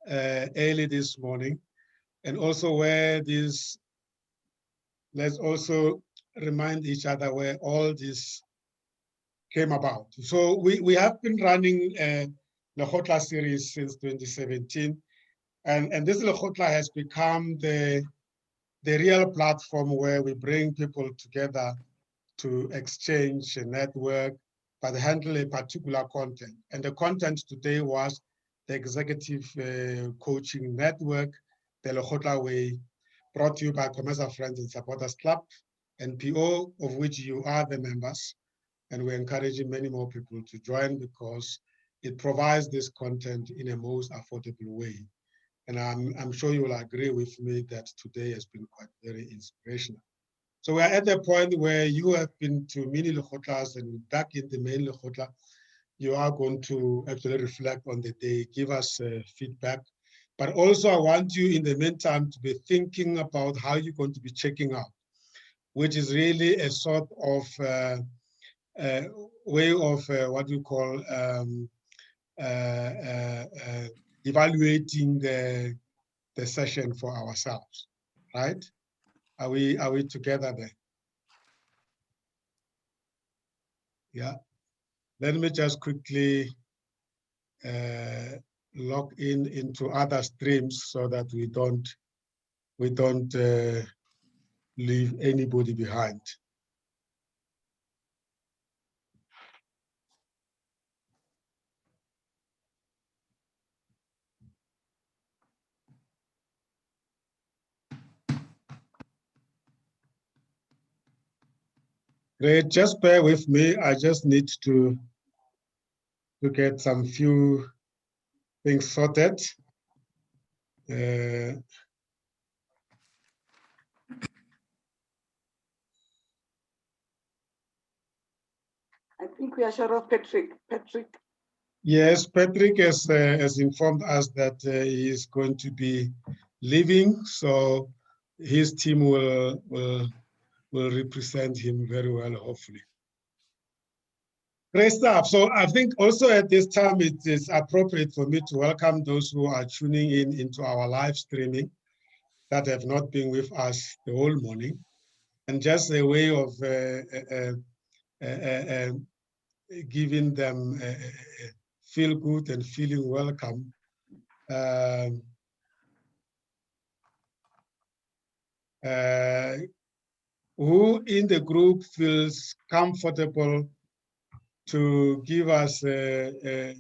early this morning, and also where this, let's also remind each other where all this came about. So we have been running the LEKGOTLA series since 2017, and this LEKGOTLA has become the real platform where we bring people together to exchange a network, but handle a particular content. And the content today was the Executive Coaching Network, the LEKGOTLA Way, brought to you by COMETSA Friends and Supporters Club, NPO, of which you are the members. And we're encouraging many more people to join because it provides this content in a most affordable way. And I'm sure you will agree with me that today has been quite very inspirational. So we're at the point where you have been to mini LEKGOTLAs and back in the main LEKGOTLA, you are going to actually reflect on the day, give us feedback. But also I want you in the meantime to be thinking about how you're going to be checking out, which is really a sort of way of what we call evaluating the session for ourselves, right? Are we together there? Yeah. Let me just quickly log into other streams so that we don't leave anybody behind. Great, just bear with me. I just need to get some few things sorted. I think we are sure of Patrick. Yes, Patrick has informed us that he is going to be leaving, so his team will represent him very well, hopefully. Great stuff. So I think also at this time, it is appropriate for me to welcome those who are tuning in into our live streaming that have not been with us the whole morning. And just a way of giving them feel good and feeling welcome. Who in the group feels comfortable to give us a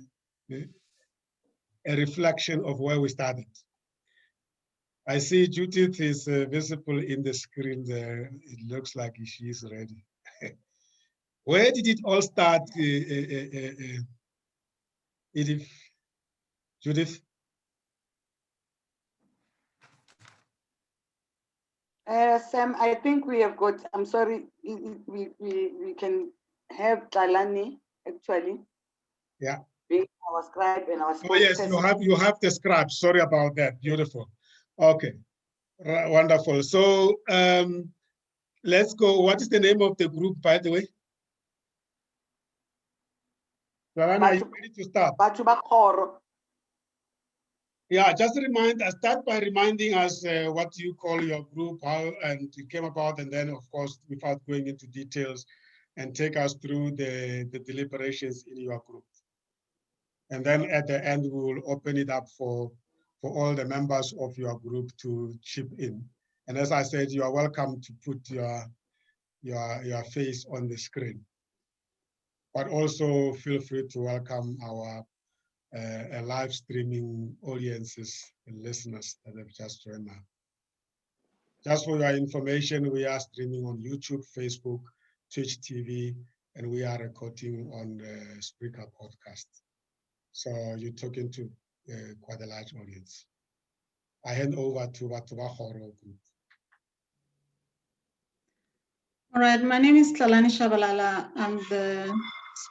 reflection of where we started? I see Judith is visible in the screen there. It looks like she is ready. Where did it all start, Edith? Judith? Sam, I think we have got, I'm sorry, we can have Talani actually. Yeah. Being our scribe and our Oh yes, you have the scribe. Sorry about that. Beautiful. Okay. Wonderful. So let's go. What is the name of the group, by the way? Talani, are you ready to start? Yeah, just start by reminding us what you call your group, how and it came about, and then of course, without going into details, and take us through the deliberations in your group. And then at the end, we will open it up for all the members of your group to chip in. And as I said, you are welcome to put your face on the screen. But also feel free to welcome our live streaming audiences and listeners that have just joined now. Just for your information, we are streaming on YouTube, Facebook, Twitch TV, and we are recording on the Spreaker podcast. So you're talking to quite a large audience. I hand over to Batubahoro Group. All right, my name is Tlalani Shabalala. I'm the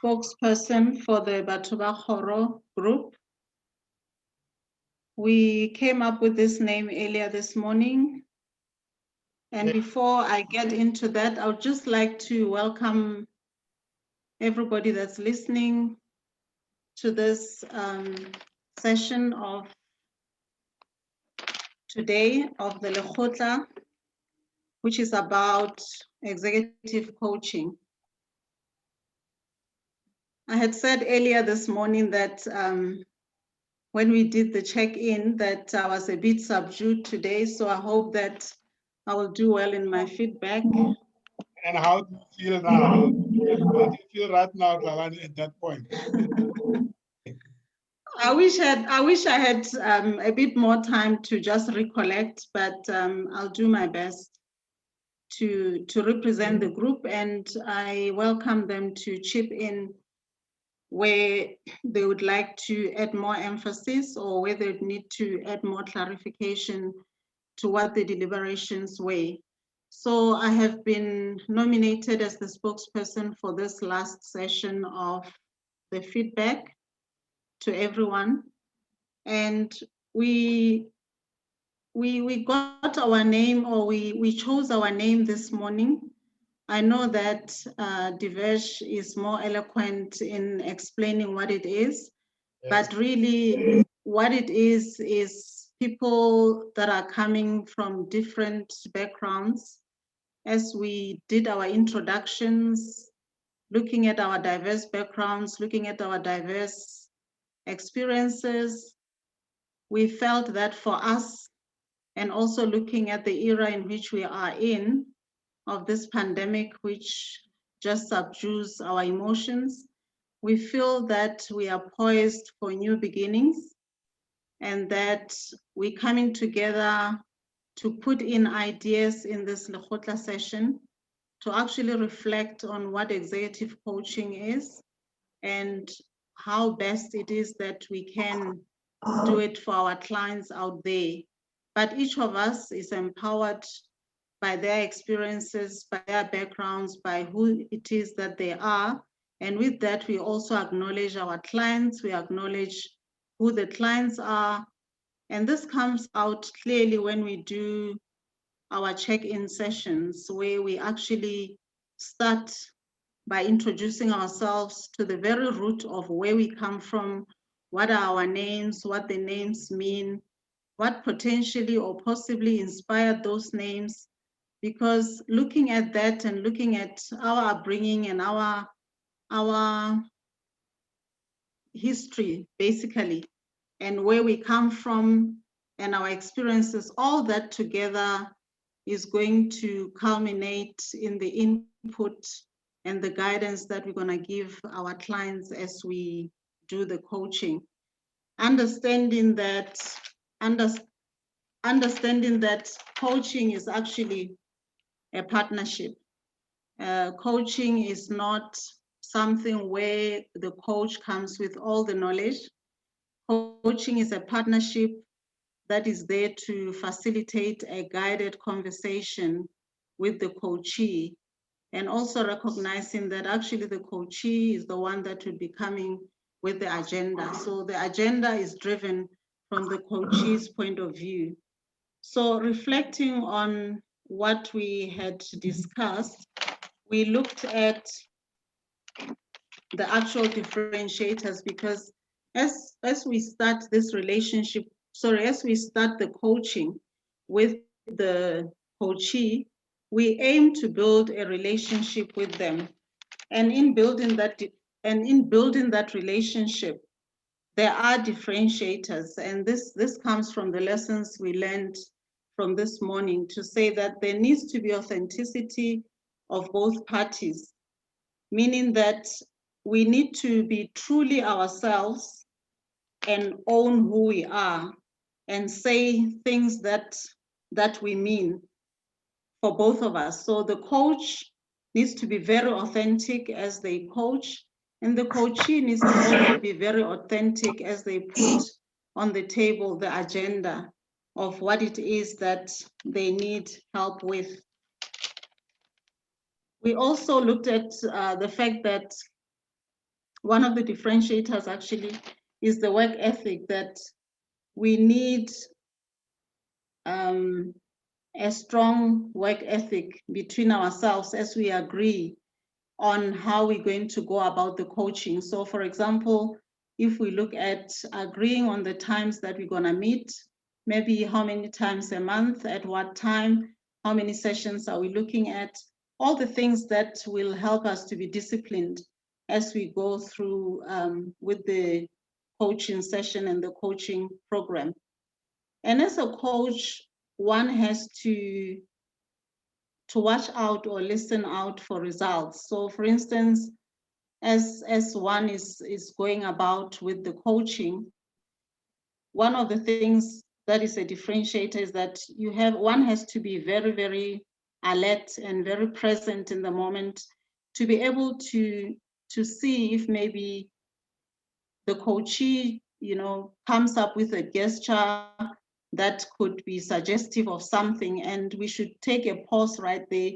spokesperson for the Batubahoro Group. We came up with this name earlier this morning. And before I get into that, I would just like to welcome everybody that's listening to this session of today of the LEKGOTLA, which is about executive coaching. I had said earlier this morning that when we did the check-in that I was a bit subdued today, so I hope that I will do well in my feedback. And how do you feel now? How do you feel right now, Lalani, at that point? I wish I had a bit more time to just recollect, but I'll do my best to represent the group, and I welcome them to chip in where they would like to add more emphasis or where they need to add more clarification to what the deliberations were. So I have been nominated as the spokesperson for this last session of the feedback to everyone. And we got our name, or we chose our name this morning. I know that Divesh is more eloquent in explaining what it is, Yes. but really what it is people that are coming from different backgrounds. As we did our introductions, looking at our diverse backgrounds, looking at our diverse experiences, we felt that for us, and also looking at the era in which we are in, of this pandemic, which just subdues our emotions, we feel that we are poised for new beginnings and that we're coming together to put in ideas in this LEKGOTLA session to actually reflect on what executive coaching is and how best it is that we can do it for our clients out there. But each of us is empowered by their experiences, by their backgrounds, by who it is that they are. And with that, we also acknowledge our clients, we acknowledge who the clients are. And this comes out clearly when we do our check-in sessions, where we actually start by introducing ourselves to the very root of where we come from, what are our names, what the names mean, what potentially or possibly inspired those names. Because looking at that and looking at our upbringing and our history, basically, and where we come from and our experiences, all that together is going to culminate in the input and the guidance that we're going to give our clients as we do the coaching. Understanding that coaching is actually a partnership. Coaching is not something where the coach comes with all the knowledge. Coaching is a partnership that is there to facilitate a guided conversation with the coachee, and also recognizing that actually the coachee is the one that will be coming with the agenda. So the agenda is driven from the coachee's point of view. So reflecting on what we had discussed, we looked at the actual differentiators, because as we start this relationship, as we start the coaching with the coachee, we aim to build a relationship with them. And in building that relationship, there are differentiators. And this comes from the lessons we learned from this morning, to say that there needs to be authenticity of both parties, meaning that we need to be truly ourselves and own who we are and say things that we mean for both of us. So the coach needs to be very authentic as they coach, and the coachee needs to also be very authentic as they put on the table the agenda of what it is that they need help with. We also looked at the fact that one of the differentiators actually is the work ethic, that we need a strong work ethic between ourselves as we agree on how we're going to go about the coaching. So for example, if we look at agreeing on the times that we're gonna meet, maybe how many times a month, at what time, how many sessions are we looking at, all the things that will help us to be disciplined as we go through with the coaching session and the coaching program. And as a coach, one has to watch out or listen out for results. So for instance, as one is going about with the coaching, one of the things that is a differentiator is that one has to be very, very alert and very present in the moment to be able to see if maybe the coachee, comes up with a gesture that could be suggestive of something, and we should take a pause right there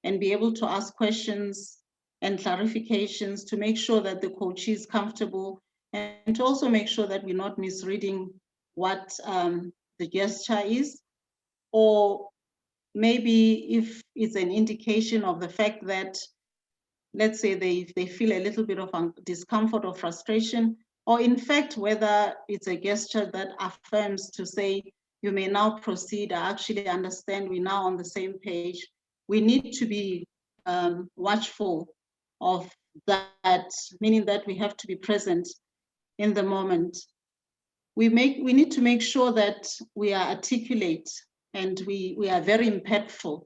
and be able to ask questions and clarifications to make sure that the coachee is comfortable, and to also make sure that we're not misreading what the gesture is, or maybe if it's an indication of the fact that, let's say they feel a little bit of discomfort or frustration, or in fact, whether it's a gesture that affirms to say, you may now proceed, I actually understand, we're now on the same page. We need to be watchful of that, meaning that we have to be present in the moment. We need to make sure that we are articulate and we are very impactful,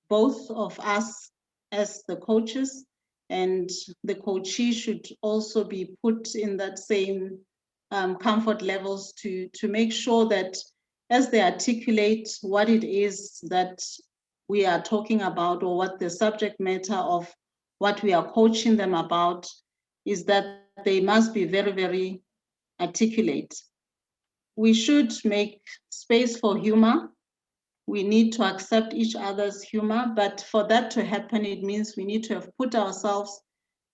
both of us as the coaches, and the coachee should also be put in that same comfort levels to make sure that as they articulate what it is that we are talking about, or what the subject matter of what we are coaching them about is, that they must be very, very articulate. We should make space for humor. We need to accept each other's humor, but for that to happen, it means we need to have put ourselves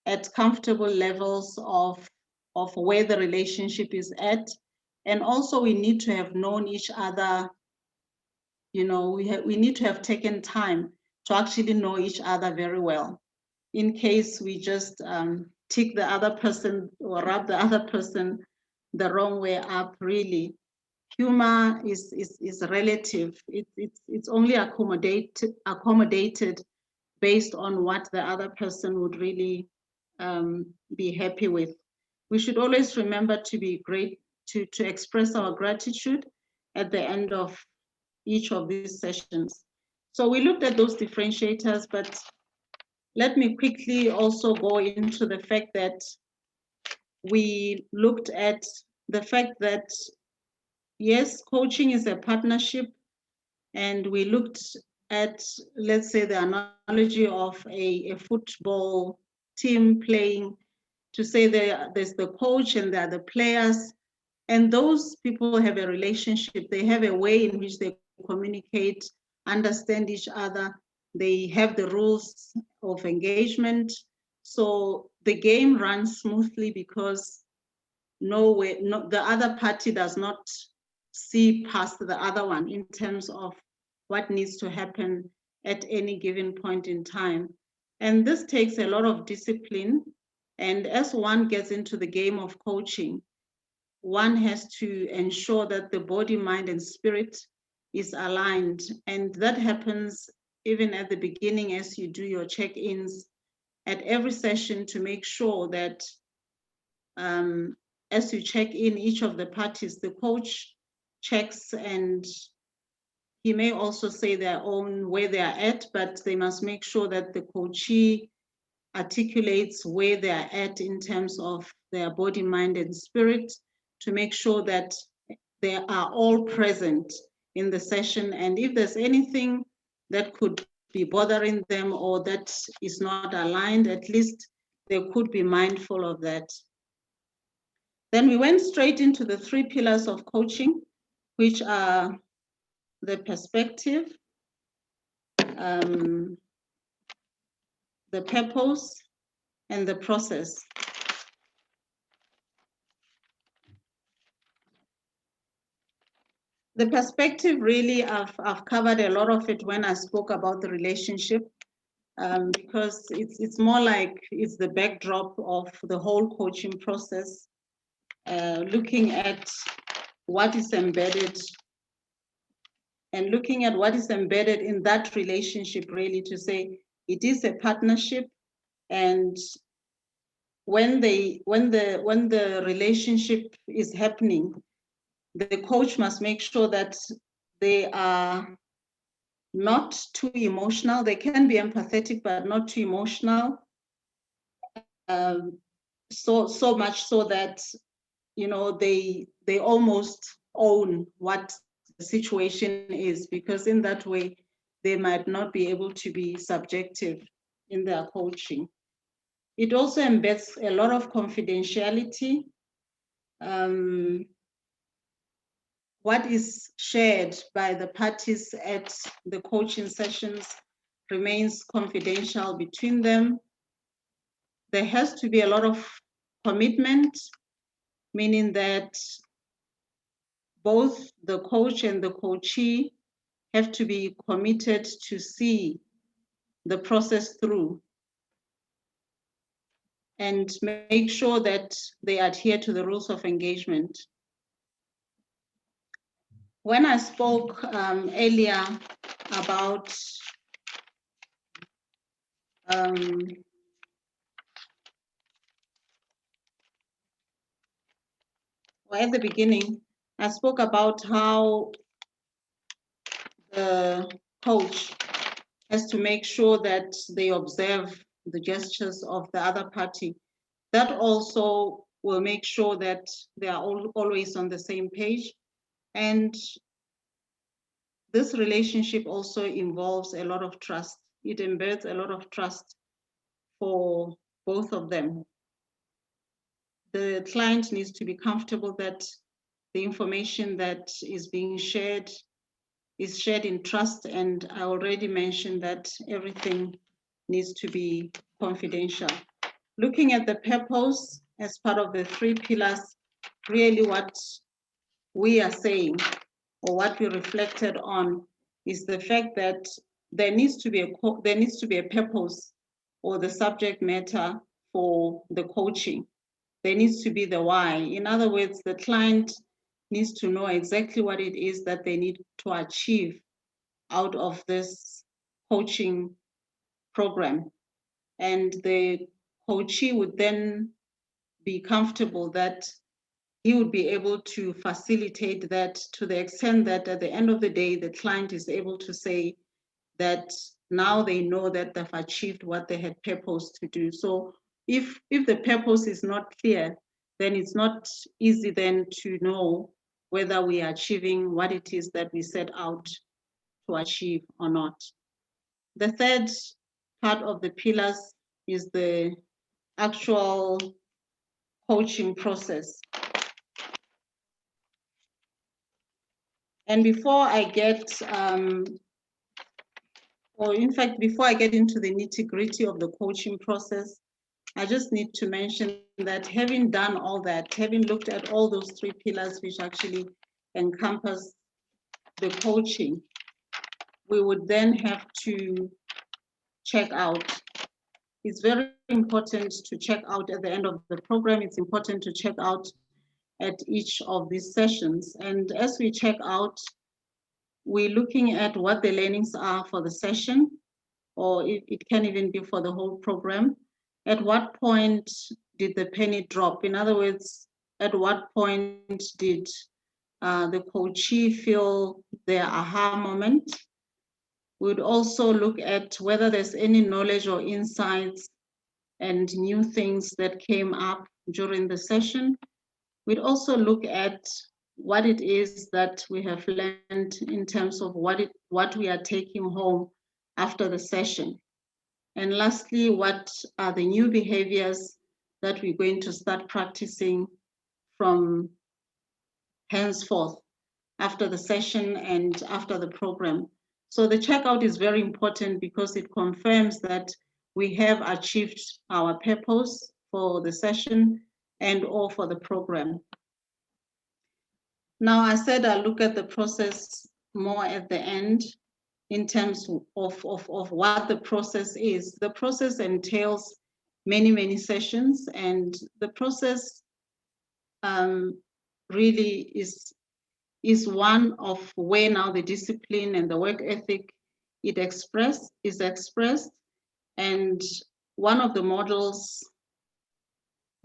at comfortable levels of where the relationship is at. And also we need to have known each other, we need to have taken time to actually know each other very well. In case we just tick the other person or rub the other person the wrong way up, really. Humor is relative. It's only accommodated based on what the other person would really be happy with. We should always remember to be great, to express our gratitude at the end of each of these sessions. So we looked at those differentiators, but let me quickly also go into the fact that we looked at the fact that yes, coaching is a partnership, and we looked at, let's say, the analogy of a football team playing, to say there's the coach and there are the players, and those people have a relationship. They have a way in which they communicate, understand each other. They have the rules of engagement. So the game runs smoothly because the other party does not see past the other one in terms of what needs to happen at any given point in time. And this takes a lot of discipline. And as one gets into the game of coaching, one has to ensure that the body, mind, and spirit is aligned. And that happens even at the beginning as you do your check-ins at every session, to make sure that as you check in each of the parties, the coach checks, and he may also say their own where they are at, but they must make sure that the coachee articulates where they are at in terms of their body, mind, and spirit, to make sure that they are all present in the session. And if there's anything that could be bothering them or that is not aligned, at least they could be mindful of that. Then we went straight into the 3 pillars of coaching, which are the perspective, the purpose, and the process. The perspective, really, I've covered a lot of it when I spoke about the relationship, because it's more like it's the backdrop of the whole coaching process, looking at what is embedded and looking at what is embedded in that relationship, really to say it is a partnership. And when the relationship is happening, the coach must make sure that they are not too emotional. They can be empathetic, but not too emotional. So much so that, you know, they almost own what the situation is, because in that way they might not be able to be subjective in their coaching. It also embeds a lot of confidentiality. What is shared by the parties at the coaching sessions remains confidential between them. There has to be a lot of commitment, meaning that both the coach and the coachee have to be committed to see the process through and make sure that they adhere to the rules of engagement. When I spoke earlier about well, at the beginning, I spoke about how the coach has to make sure that they observe the gestures of the other party. That also will make sure that they are always on the same page. And this relationship also involves a lot of trust. It embeds a lot of trust for both of them. The client needs to be comfortable that the information that is being shared is shared in trust, and I already mentioned that everything needs to be confidential. Looking at the purpose as part of the 3 pillars, really what we are saying, or what we reflected on, is the fact that there needs to be a purpose or the subject matter for the coaching. There needs to be the why. In other words, the client needs to know exactly what it is that they need to achieve out of this coaching program. And the coachee would then be comfortable that he would be able to facilitate that to the extent that at the end of the day, the client is able to say that now they know that they've achieved what they had purposed to do. So if the purpose is not clear, then it's not easy then to know whether we are achieving what it is that we set out to achieve or not. The third part of the pillars is the actual coaching process. And before I get, before I get into the nitty-gritty of the coaching process, I just need to mention that having done all that, having looked at all those 3 pillars which actually encompass the coaching, we would then have to check out. It's very important to check out at the end of the program. It's important to check out at each of these sessions. And as we check out, we're looking at what the learnings are for the session, or it can even be for the whole program. At what point did the penny drop? In other words, at what point did the coachee feel their aha moment? We'd also look at whether there's any knowledge or insights and new things that came up during the session. We'd also look at what it is that we have learned in terms of what we are taking home after the session. And lastly, what are the new behaviors that we're going to start practicing from henceforth after the session and after the program. So the checkout is very important because it confirms that we have achieved our purpose for the session and or for the program. Now, I said I'll look at the process more at the end in terms of what the process is. The process entails many, many sessions, and the process really is is one of where now the discipline and the work ethic is expressed. And one of the models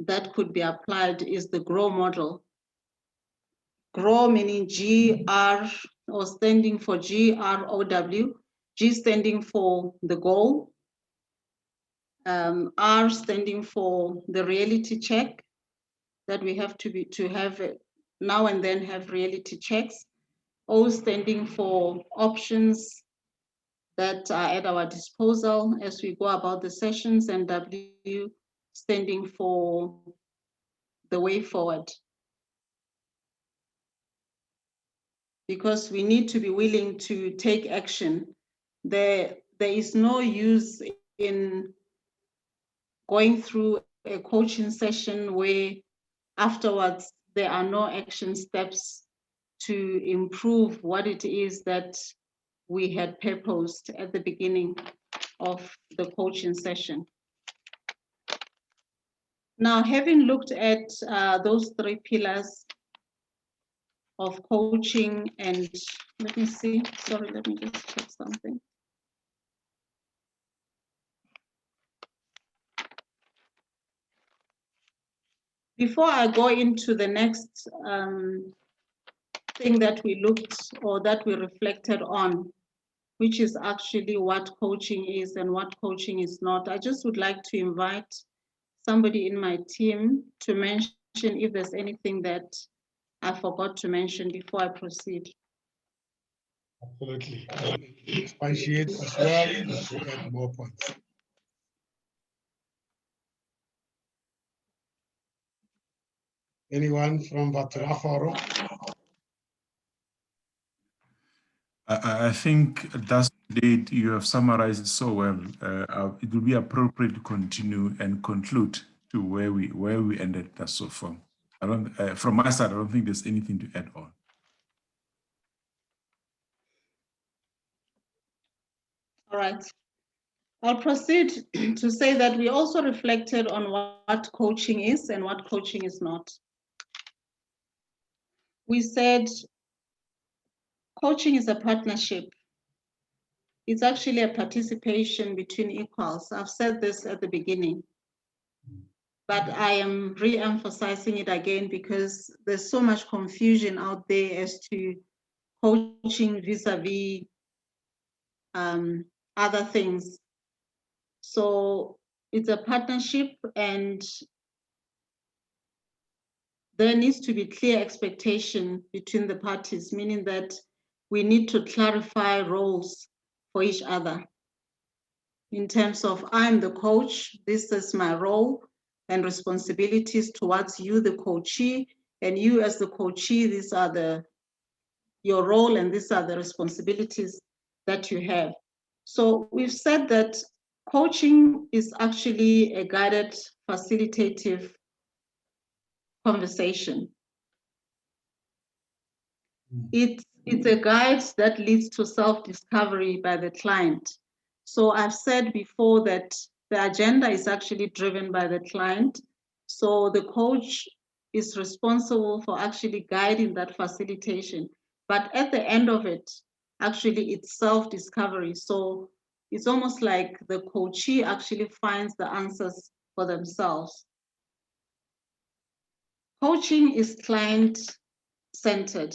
that could be applied is the GROW model. GROW meaning G-R, or standing for GROW, G standing for the goal, R standing for the reality check, that we have to have now and then have reality checks. O standing for options that are at our disposal as we go about the sessions, and W standing for the way forward. Because we need to be willing to take action. There is no use in going through a coaching session where afterwards there are no action steps to improve what it is that we had proposed at the beginning of the coaching session. Now, having looked at those three pillars of coaching, and let me see, sorry, let me just check something. Before I go into the next thing that we looked or that we reflected on, which is actually what coaching is and what coaching is not, I just would like to invite somebody in my team to mention if there's anything that I forgot to mention before I proceed. Absolutely. Expatiate as well to add more points. Anyone from Vatrafaro? I think that's the date you have summarized it so well. It will be appropriate to continue and conclude to where we ended so far. I don't, from my side, I don't think there's anything to add on. All right. I'll proceed to say that we also reflected on what coaching is and what coaching is not. We said coaching is a partnership. It's actually a participation between equals. I've said this at the beginning, but I am re-emphasizing it again because there's so much confusion out there as to coaching vis-a-vis other things. So it's a partnership, and there needs to be clear expectation between the parties, meaning that we need to clarify roles for each other. In terms of, I'm the coach, this is my role and responsibilities towards you, the coachee, and you as the coachee, these are your role and these are the responsibilities that you have. So we've said that coaching is actually a guided facilitative conversation. It's a guide that leads to self-discovery by the client. So I've said before that the agenda is actually driven by the client. So the coach is responsible for actually guiding that facilitation. But at the end of it, actually it's self-discovery. So it's almost like the coachee actually finds the answers for themselves. Coaching is client-centered,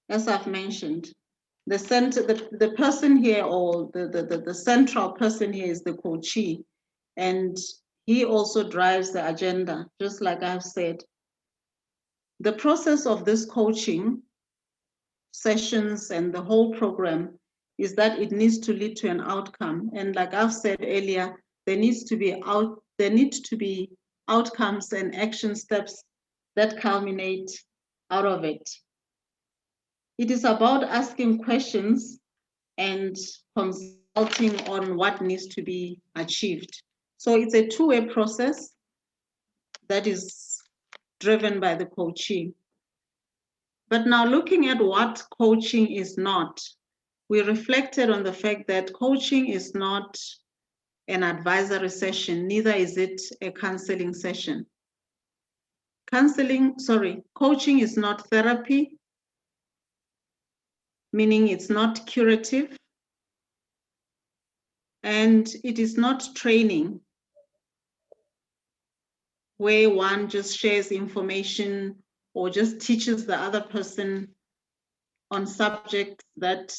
as I've mentioned. The person here, or the central person here, is the coachee, and he also drives the agenda, just like I've said. The process of this coaching sessions and the whole program is that it needs to lead to an outcome. And like I've said earlier, there need to be outcomes and action steps that culminate out of it. It is about asking questions and consulting on what needs to be achieved. So it's a two-way process that is driven by the coachee. But now looking at what coaching is not, we reflected on the fact that coaching is not an advisory session, neither is it a counseling session. Coaching is not therapy, meaning it's not curative, and it is not training, where one just shares information or just teaches the other person on subjects that,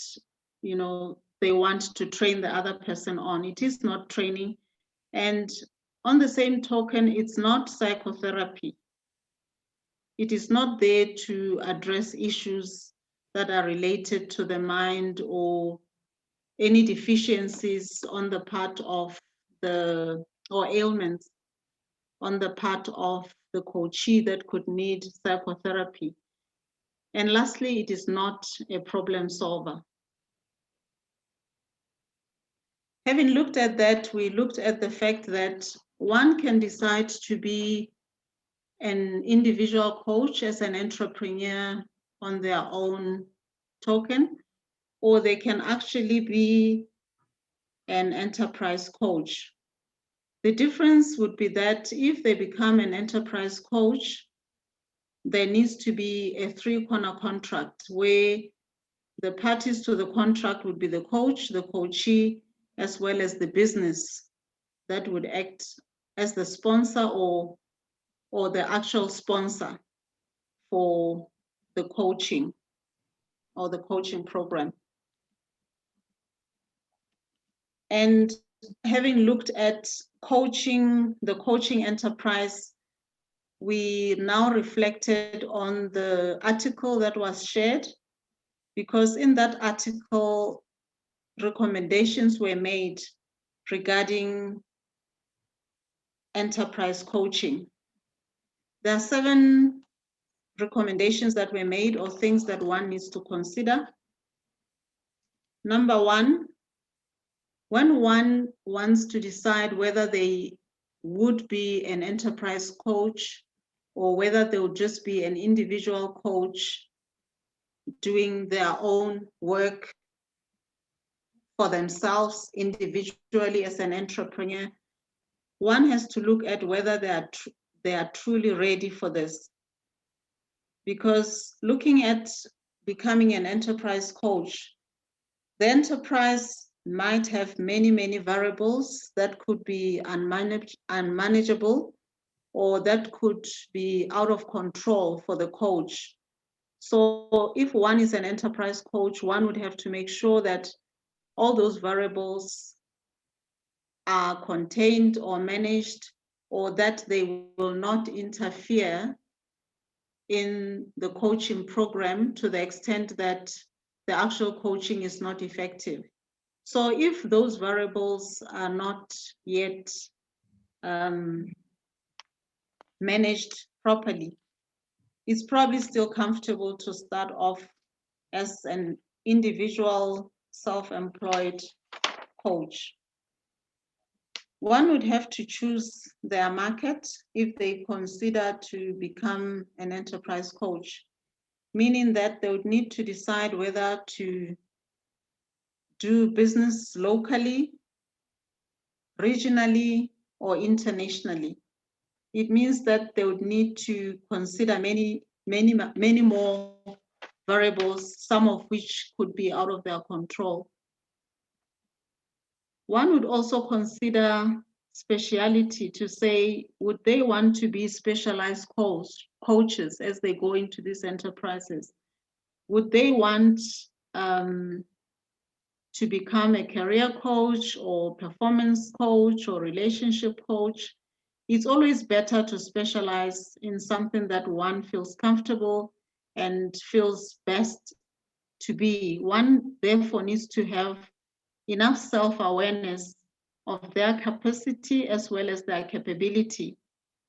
you know, they want to train the other person on. It is not training. And on the same token, it's not psychotherapy. It is not there to address issues that are related to the mind or any deficiencies on the part of or ailments on the part of the coachee that could need psychotherapy. And lastly, it is not a problem solver. Having looked at that, we looked at the fact that one can decide to be an individual coach as an entrepreneur on their own token, or they can actually be an enterprise coach. The difference would be that if they become an enterprise coach, there needs to be a three-corner contract where the parties to the contract would be the coach, the coachee, as well as the business that would act as the sponsor or the actual sponsor for the coaching or the coaching program. And having looked at coaching, the coaching enterprise, we now reflected on the article that was shared, because in that article, recommendations were made regarding enterprise coaching. There are 7 recommendations that were made, or things that one needs to consider. Number 1, when one wants to decide whether they would be an enterprise coach or whether they would just be an individual coach doing their own work for themselves individually as an entrepreneur, one has to look at whether they are truly ready for this. Because looking at becoming an enterprise coach, the enterprise might have many, many variables that could be unmanageable, or that could be out of control for the coach. So if one is an enterprise coach, one would have to make sure that all those variables are contained or managed, or that they will not interfere in the coaching program to the extent that the actual coaching is not effective. So if those variables are not yet managed properly, it's probably still comfortable to start off as an individual self-employed coach. One would have to choose their market if they consider to become an enterprise coach, meaning that they would need to decide whether to do business locally, regionally, or internationally. It means that they would need to consider many more variables, some of which could be out of their control. One would also consider speciality, to say, would they want to be specialized coaches as they go into these enterprises? Would they want to become a career coach or performance coach or relationship coach? It's always better to specialize in something that one feels comfortable and feels best to be. One therefore needs to have enough self-awareness of their capacity as well as their capability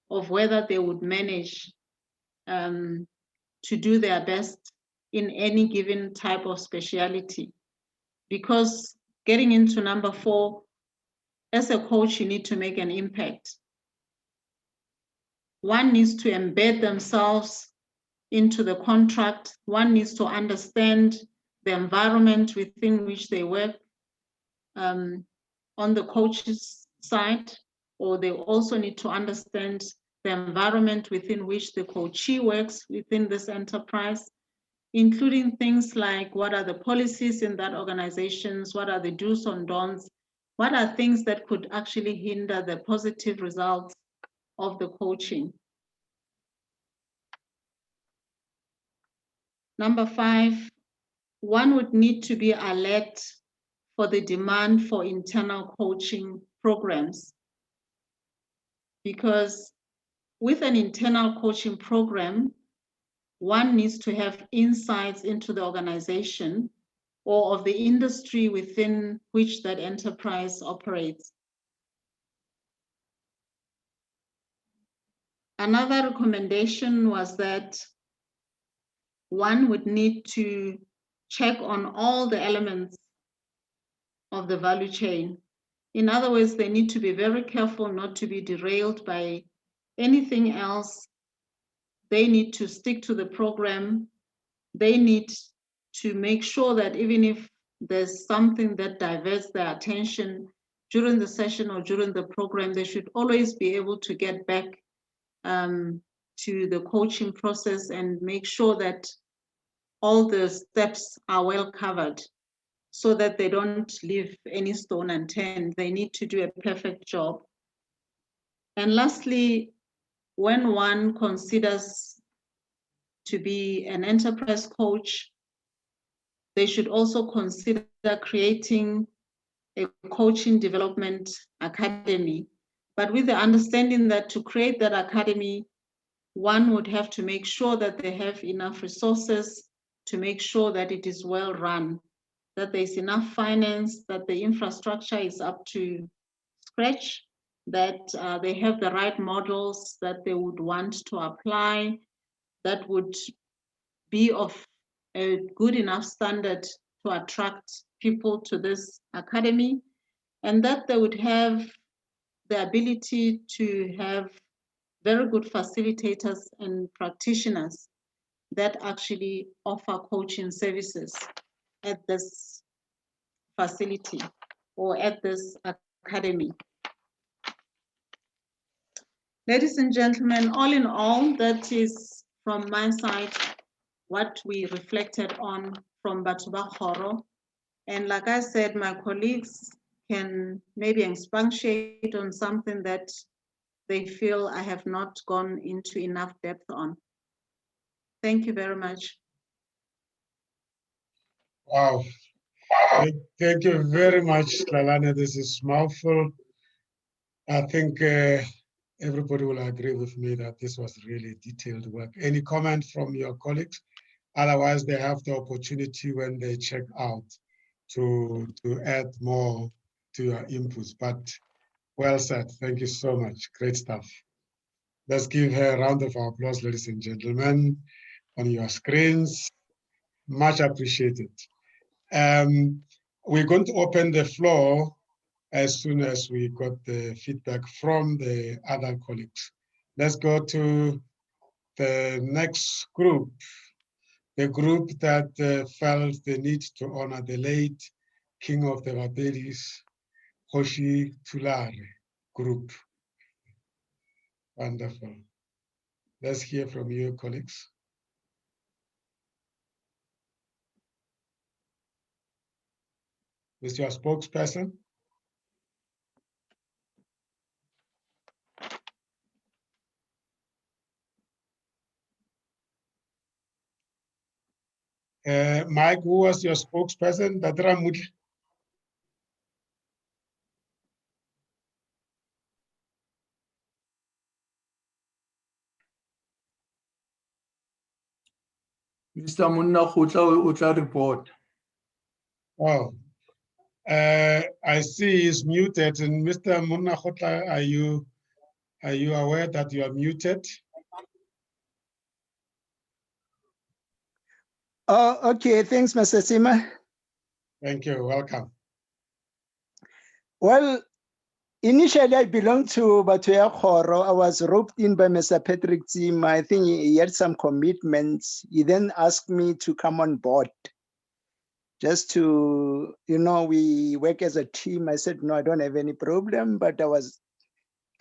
of whether they would manage to do their best in any given type of speciality. Because getting into number 4, as a coach, you need to make an impact. One needs to embed themselves into the contract. One needs to understand the environment within which they work on the coach's side, or they also need to understand the environment within which the coachee works within this enterprise. including things like what are the policies in that organizations, what are the do's and don'ts, what are things that could actually hinder the positive results of the coaching. Number 5, one would need to be alert for the demand for internal coaching programs. Because with an internal coaching program, one needs to have insights into the organization or of the industry within which that enterprise operates. Another recommendation was that one would need to check on all the elements of the value chain. In other words, they need to be very careful not to be derailed by anything else. They need to stick to the program. They need to make sure that even if there's something that diverts their attention during the session or during the program, they should always be able to get back to the coaching process and make sure that all the steps are well covered so that they don't leave any stone unturned. They need to do a perfect job. And lastly, when one considers to be an enterprise coach, they should also consider creating a coaching development academy, but with the understanding that to create that academy, one would have to make sure that they have enough resources to make sure that it is well run, that there's enough finance, that the infrastructure is up to scratch, that they have the right models that they would want to apply, that would be of a good enough standard to attract people to this academy, and that they would have the ability to have very good facilitators and practitioners that actually offer coaching services at this facility or at this academy. Ladies and gentlemen, all in all, that is from my side what we reflected on from Batuba Khoro. And like I said, my colleagues can maybe expatiate on something that they feel I have not gone into enough depth on. Thank you very much. Wow. Thank you very much, Lalana. This is mouthful. I think everybody will agree with me that this was really detailed work. Any comment from your colleagues? Otherwise, they have the opportunity when they check out to add more to your inputs. But well said. Thank you so much. Great stuff. Let's give her a round of applause, ladies and gentlemen, on your screens. Much appreciated. We're going to open the floor as soon as we got the feedback from the other colleagues. Let's go to the next group, the group that felt the need to honor the late King of the Bapedis, Kgoshi Thulare group. Wonderful. Let's hear from you, colleagues. Is your spokesperson? Mike, who was your spokesperson? Dadra Mudli? Mr. Munna Khutla report. Oh, I see he's muted. And Mr. Munna Khotla, are you aware that you are muted? Oh, okay. Thanks, Mr. Sima. Thank you. Welcome. Well, initially I belonged to Batuya Khoro. I was roped in by Mr. Patrick Zima. I think he had some commitments. He then asked me to come on board. Just to, we work as a team. I said, no, I don't have any problem, but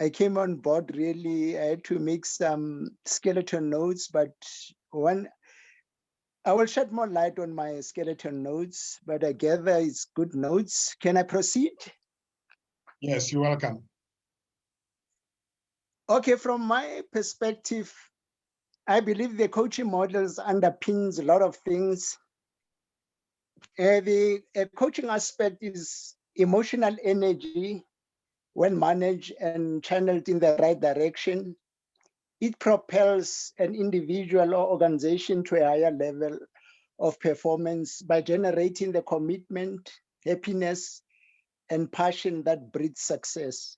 I came on board really. I had to make some skeleton notes, but I will shed more light on my skeleton notes, but I gather it's good notes. Can I proceed? Yes, you're welcome. Okay, from my perspective, I believe the coaching models underpins a lot of things. The coaching aspect is emotional energy when managed and channeled in the right direction. It propels an individual or organization to a higher level of performance by generating the commitment, happiness, and passion that breeds success.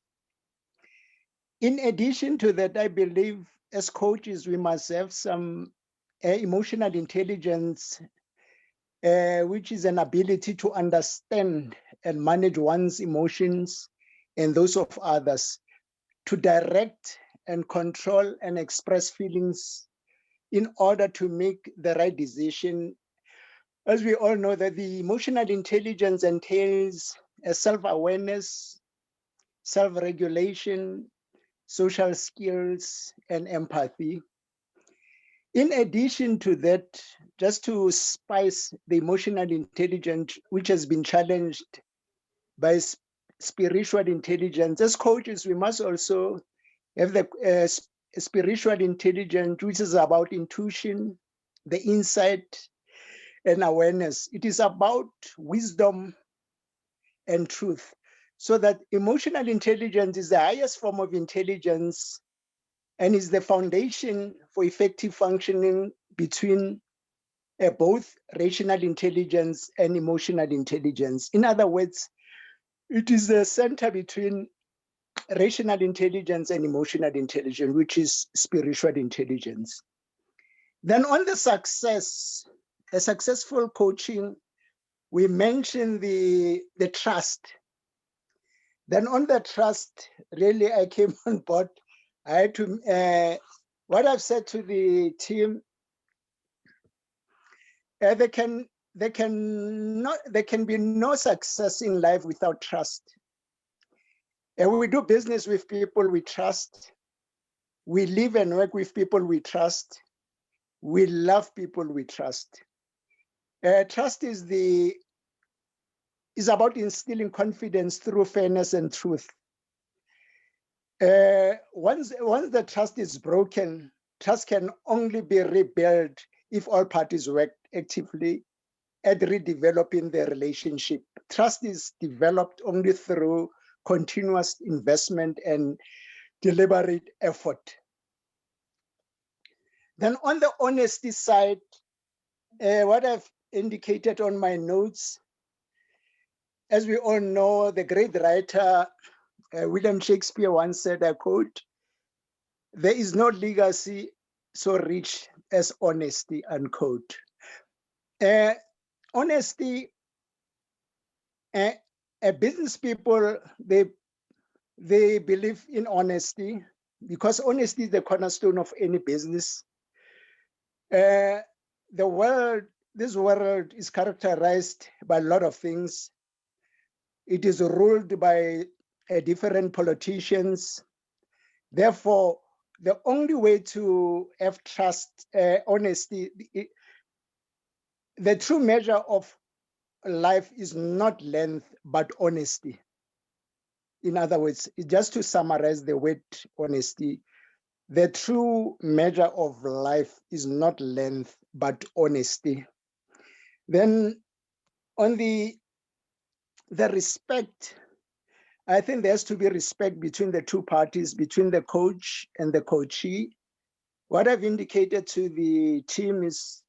In addition to that, I believe as coaches, we must have some emotional intelligence, which is an ability to understand and manage one's emotions and those of others, to direct and control and express feelings in order to make the right decision. As we all know that the emotional intelligence entails a self-awareness, self-regulation, social skills, and empathy. In addition to that, just to spice the emotional intelligence, which has been challenged by spiritual intelligence, as coaches, we must also have the spiritual intelligence, which is about intuition, the insight, and awareness. It is about wisdom and truth. So that emotional intelligence is the highest form of intelligence and is the foundation for effective functioning between both rational intelligence and emotional intelligence. In other words, it is the center between rational intelligence and emotional intelligence, which is spiritual intelligence. Then on the success, a successful coaching, we mentioned the trust. Then on the trust, really I came on board. I had to, what I've said to the team, there can be no success in life without trust. And we do business with people we trust. We live and work with people we trust. We love people we trust. Trust is about instilling confidence through fairness and truth. Once the trust is broken, trust can only be rebuilt if all parties work actively at redeveloping their relationship. Trust is developed only through continuous investment and deliberate effort. Then on the honesty side, what I've indicated on my notes, as we all know, the great writer William Shakespeare once said, I quote, "There is no legacy so rich as honesty," unquote. Honesty, business people, they believe in honesty because honesty is the cornerstone of any business. This world is characterized by a lot of things. It is ruled by different politicians. Therefore, the only way to have trust, honesty, the true measure of life is not length, but honesty. In other words, just to summarize the word honesty, the true measure of life is not length, but honesty. Then on the respect, I think there has to be respect between the two parties, between the coach and the coachee. What I've indicated to the team is,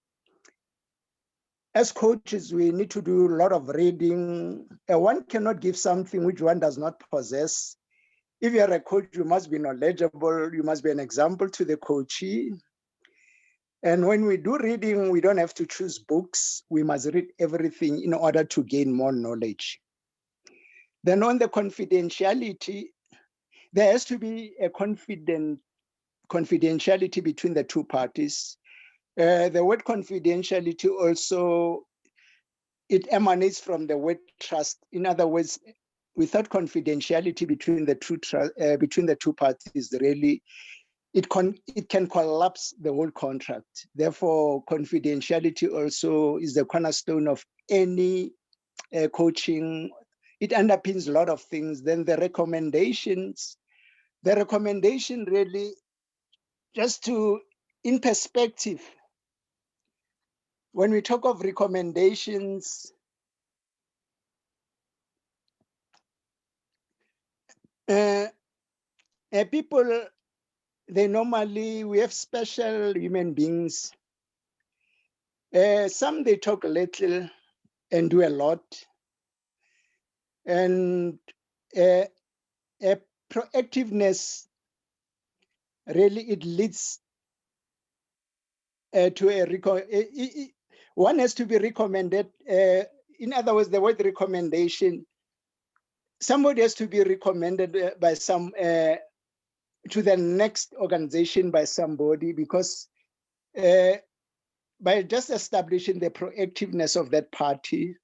as coaches, we need to do a lot of reading. One cannot give something which one does not possess. If you're a coach, you must be knowledgeable. You must be an example to the coachee. And when we do reading, we don't have to choose books. We must read everything in order to gain more knowledge. Then on the confidentiality, there has to be a confidentiality between the two parties. The word confidentiality also, it emanates from the word trust. In other words, without confidentiality between the two parties, really, it can collapse the whole contract. Therefore, confidentiality also is the cornerstone of any coaching. It underpins a lot of things. Then the recommendation really, just to, in perspective, when we talk of recommendations, people, we have special human beings. Some they talk a little and do a lot. And proactiveness, really, it leads to one has to be recommended. In other words, the word recommendation, somebody has to be recommended by some, to the next organization by somebody, because by just establishing the proactiveness of that party,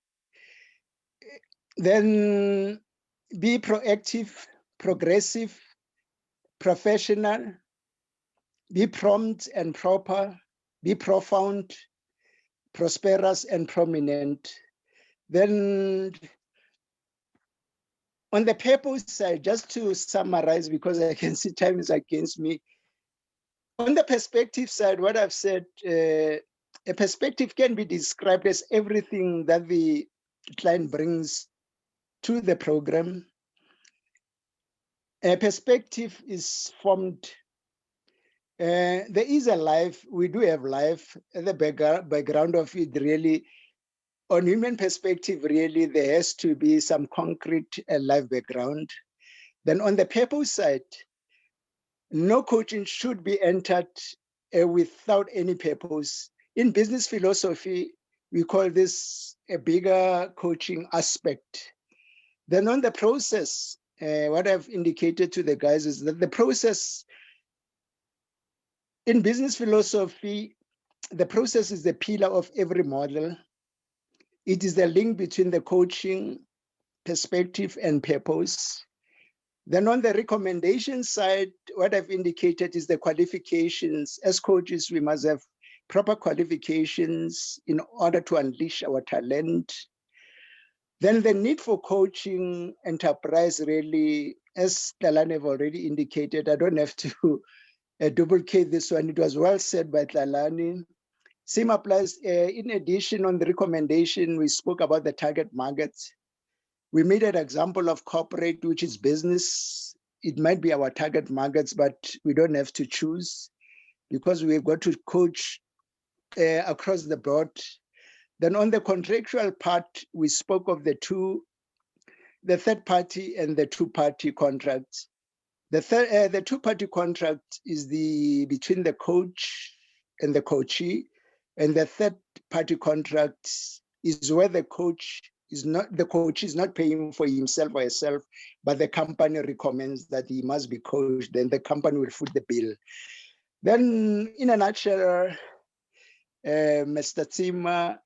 then be proactive, progressive, professional, be prompt and proper, be profound, prosperous and prominent. Then on the purpose side, just to summarize, because I can see time is against me. On the perspective side, what I've said, a perspective can be described as everything that the client brings to the program. A perspective is formed. There is a life, we do have life. The background of it really, on human perspective, really, there has to be some concrete life background. Then on the purpose side, no coaching should be entered without any purpose. In business philosophy, we call this a bigger coaching aspect. Then on the process, what I've indicated to the guys is that the process in business philosophy, the process is the pillar of every model. It is the link between the coaching perspective and purpose. Then on the recommendation side, what I've indicated is the qualifications. As coaches, we must have proper qualifications in order to unleash our talent. Then the need for coaching enterprise, really, as Tlalane have already indicated, I don't have to duplicate this one. It was well said by Tlalane. Same applies. In addition, on the recommendation, we spoke about the target markets. We made an example of corporate, which is business. It might be our target markets, but we don't have to choose because we've got to coach across the board. Then on the contractual part, we spoke of the third party and the two-party contracts. The two-party contract is between the coach and the coachee, and the third-party contract is where the coach is not paying for himself or herself, but the company recommends that he must be coached, then the company will foot the bill. Then, in a nutshell, Mr. Tsima,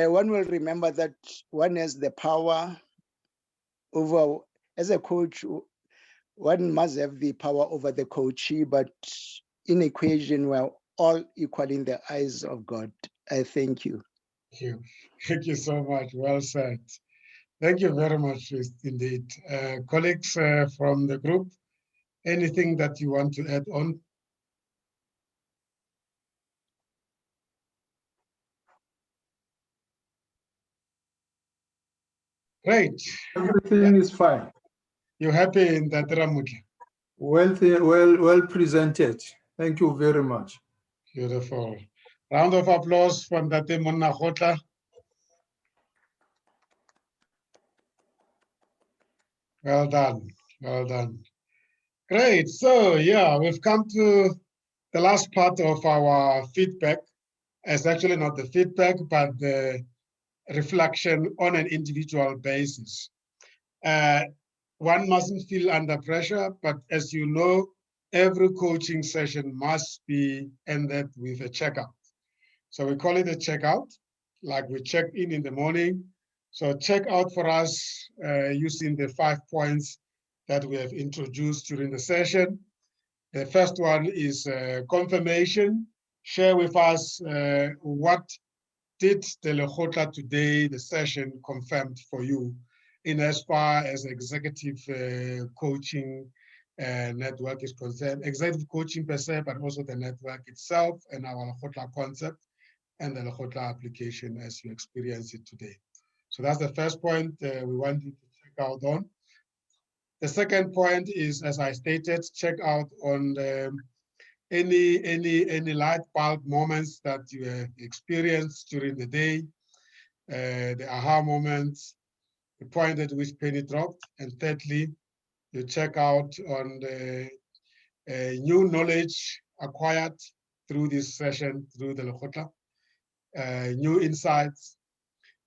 one will remember that one has the power over, as a coach, one must have the power over the coachee, but in equation, we're all equal in the eyes of God. I thank you. Thank you. Thank you so much. Well said. Thank you very much indeed. Colleagues from the group, anything that you want to add on? Great. Everything is fine. You're happy in that, Ramudla? Well presented. Thank you very much. Beautiful. Round of applause from Tate LEKGOTLA. Well done. Well done. Great. So, yeah, we've come to the last part of our feedback. It's actually not the feedback, but the reflection on an individual basis. One mustn't feel under pressure, but as you know, every coaching session must be ended with a checkout. So we call it a checkout, like we check in the morning. So check out for us using the 5 points that we have introduced during the session. The first one is confirmation. Share with us what did the LEKGOTLA today, the session, confirmed for you in as far as executive coaching network is concerned, executive coaching per se, but also the network itself and our LEKGOTLA concept and the LEKGOTLA application as you experience it today. So that's the first point we want you to check out on. The second point is, as I stated, check out on any light bulb moments that you experienced during the day, the aha moments, the point at which penny dropped, and thirdly, you check out on the new knowledge acquired through this session, through the LEKGOTLA, new insights,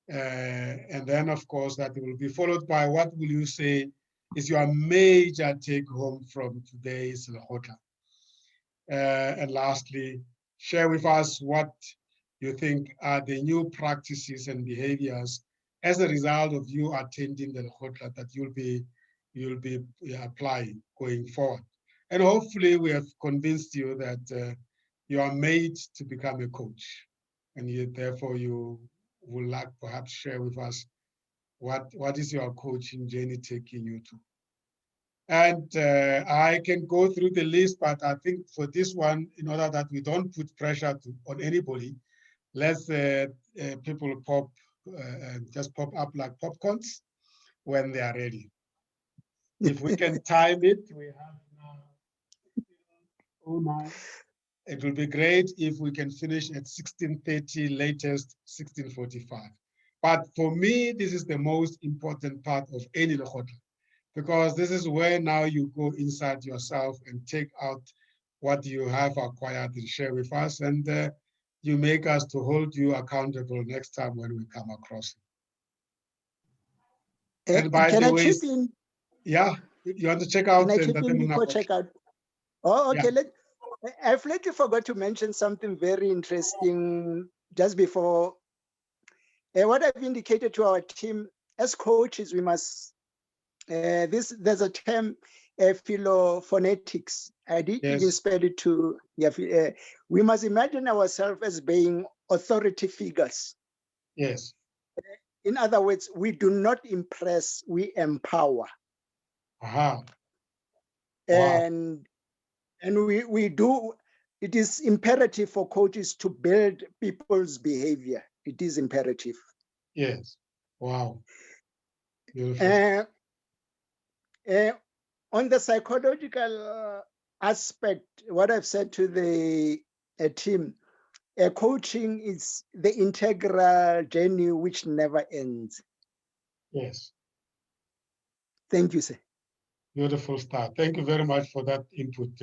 and then of course that will be followed by what will you say is your major take home from today's LEKGOTLA. And lastly, share with us what you think are the new practices and behaviors as a result of you attending the LEKGOTLA that you'll be applying going forward. And hopefully we have convinced you that you are made to become a coach, and therefore you would like perhaps share with us what is your coaching journey taking you to. And I can go through the list, but I think for this one, in order that we don't put pressure on anybody, let's people just pop up like popcorns when they are ready. If we can time it, we have now 09. It will be great if we can finish at 16:30, latest 16:45. But for me, this is the most important part of any LEKGOTLA, because this is where now you go inside yourself and take out what you have acquired and share with us, and you make us to hold you accountable next time when we come across it. And by the way, yeah, you want to check out? Check out. Oh, okay. Yeah. I've lately forgot to mention something very interesting just before. What I've indicated to our team as coaches, we must. There's a term, philophonetics. I did even spell it to. Yeah, we must imagine ourselves as being authority figures. Yes. In other words, we do not impress, we empower. Aha. And we do. It is imperative for coaches to build people's behavior. It is imperative. Yes. Wow. Beautiful. On the psychological aspect, what I've said to the team, coaching is the integral journey which never ends. Yes. Thank you, sir. Beautiful start. Thank you very much for that input,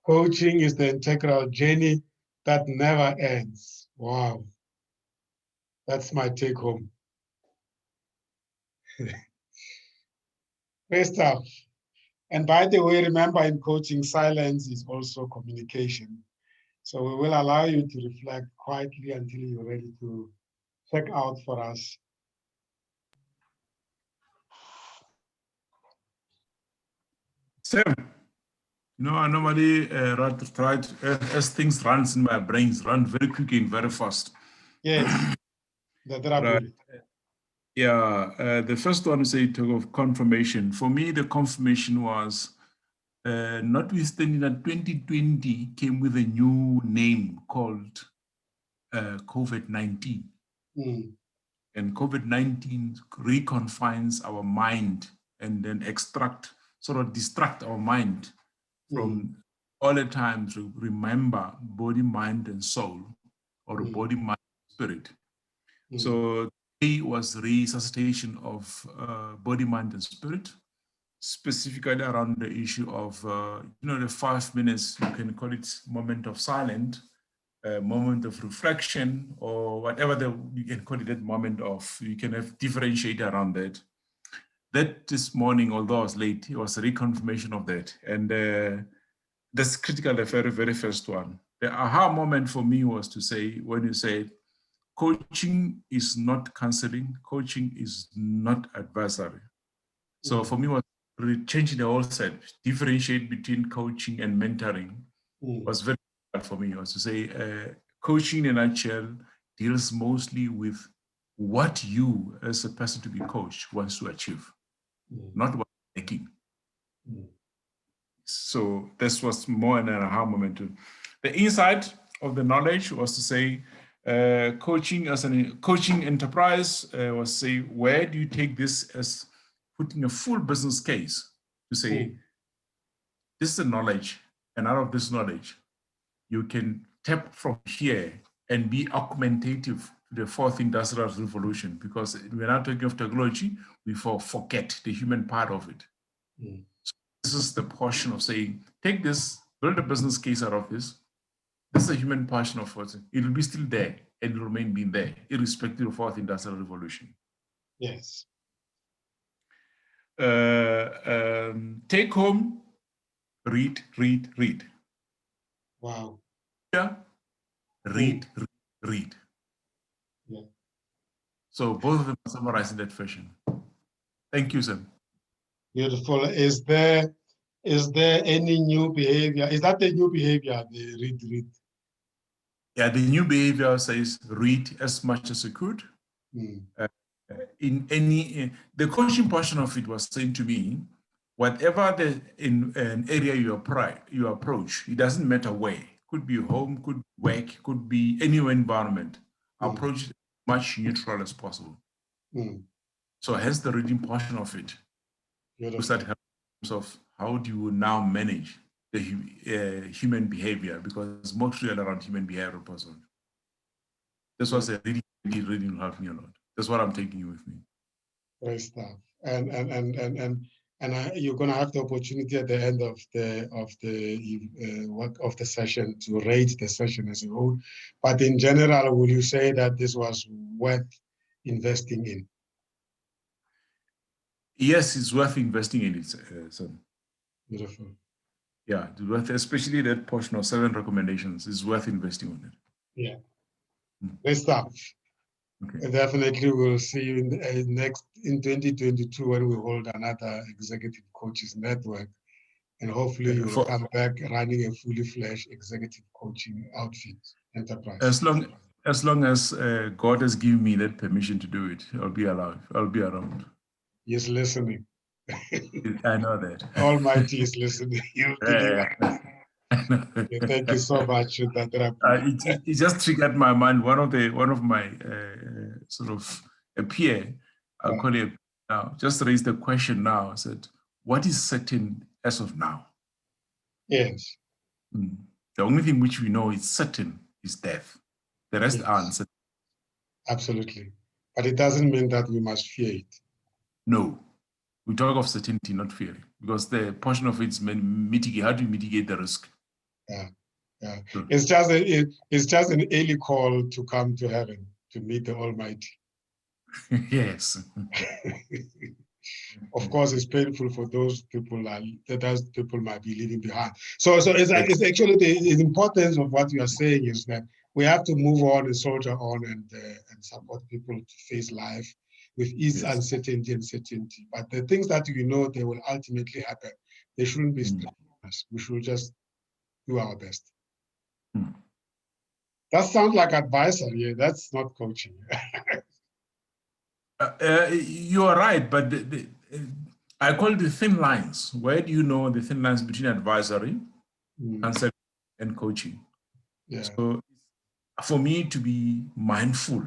Coaching is the integral journey that never ends. Wow. That's my take home. Great stuff. And by the way, remember in coaching, silence is also communication. So we will allow you to reflect quietly until you're ready to check out for us. Sam, I normally try to, as things runs in my brains, run very quickly and very fast. Yes. Right. Yeah, the first one is a talk of confirmation. For me, the confirmation was notwithstanding that 2020 came with a new name called COVID-19. Mm. And COVID-19 reconfines our mind and then distract our mind from all the time to remember body, mind, and soul, or body, mind, spirit. So today was resuscitation of body, mind, and spirit, specifically around the issue of, the 5 minutes, you can call it moment of silence, moment of reflection, or whatever you can call it, that moment of, you can have differentiate around that. That this morning, although I was late, it was a reconfirmation of that. And that's critical, the very, very first one. The aha moment for me was to say, when you say, coaching is not counseling, coaching is not advisory. So for me, it was changing the whole set, differentiate between coaching and mentoring was very hard for me. Was to say, coaching in a nutshell deals mostly with what you as a person to be coached wants to achieve, not what you're making. So this was more an aha moment. The insight of the knowledge was to say, coaching as a coaching enterprise was say, where do you take this as putting a full business case to say, this is the knowledge, and out of this knowledge, you can tap from here and be augmentative to the fourth industrial revolution, because we're not talking of technology, we forget the human part of it. So this is the portion of saying, take this, build a business case out of this. This is the human portion of it. It will be still there and will remain being there, irrespective of fourth industrial revolution. Yes. Take home, read, read, read. Wow. Yeah. Read, read, read. Yeah. So both of them are summarized in that fashion. Thank you, sir. Beautiful. Is there any new behavior? Is that the new behavior, the read, read? Yeah, the new behavior says read as much as you could. The coaching portion of it was saying to me, whatever in an area you approach, it doesn't matter where. Could be home, could be work, could be any environment. Approach it as much neutral as possible. So hence the reading portion of it. Beautiful. That helps of how do you now manage the human behavior, because it's mostly around human behavior person. This was a reading helped me a lot. That's what I'm taking with me. Great stuff. And you're going to have the opportunity at the end of the work of the session to rate the session as a whole. But in general, will you say that this was worth investing in? Yes, it's worth investing in it, son. Beautiful. Yeah, it's worth, especially that portion of 7 recommendations is worth investing on it. Yeah. Great stuff. Okay. Definitely, we'll see you in 2022 when we hold another executive coaches network, and hopefully you will come back running a fully fledged executive coaching outfit enterprise. As long as God has given me that permission to do it, I'll be alive. I'll be around. He's listening. I know that. Almighty is listening. Thank you so much. It just triggered my mind. One of my sort of a peer, I'll call it now, just raised the question now. I said, what is certain as of now? Yes. The only thing which we know is certain is death. The rest are uncertain. Absolutely. But it doesn't mean that we must fear it. No. We talk of certainty, not fear, because the portion of it is mitigate. How do you mitigate the risk? Yeah. Sure. It's just an early call to come to heaven, to meet the Almighty. Yes. Of course, it's painful for those people that people might be leaving behind. So it's actually the importance of what you are saying is that we have to move on and soldier on and support people to face life with ease, uncertainty, and certainty. But the things that we know they will ultimately happen, they shouldn't be stressed. We should just do our best. That sounds like advisory. That's not coaching. You are right, but I call it the thin lines. Where do you know the thin lines between advisory, concept, and coaching? Yeah. So for me to be mindful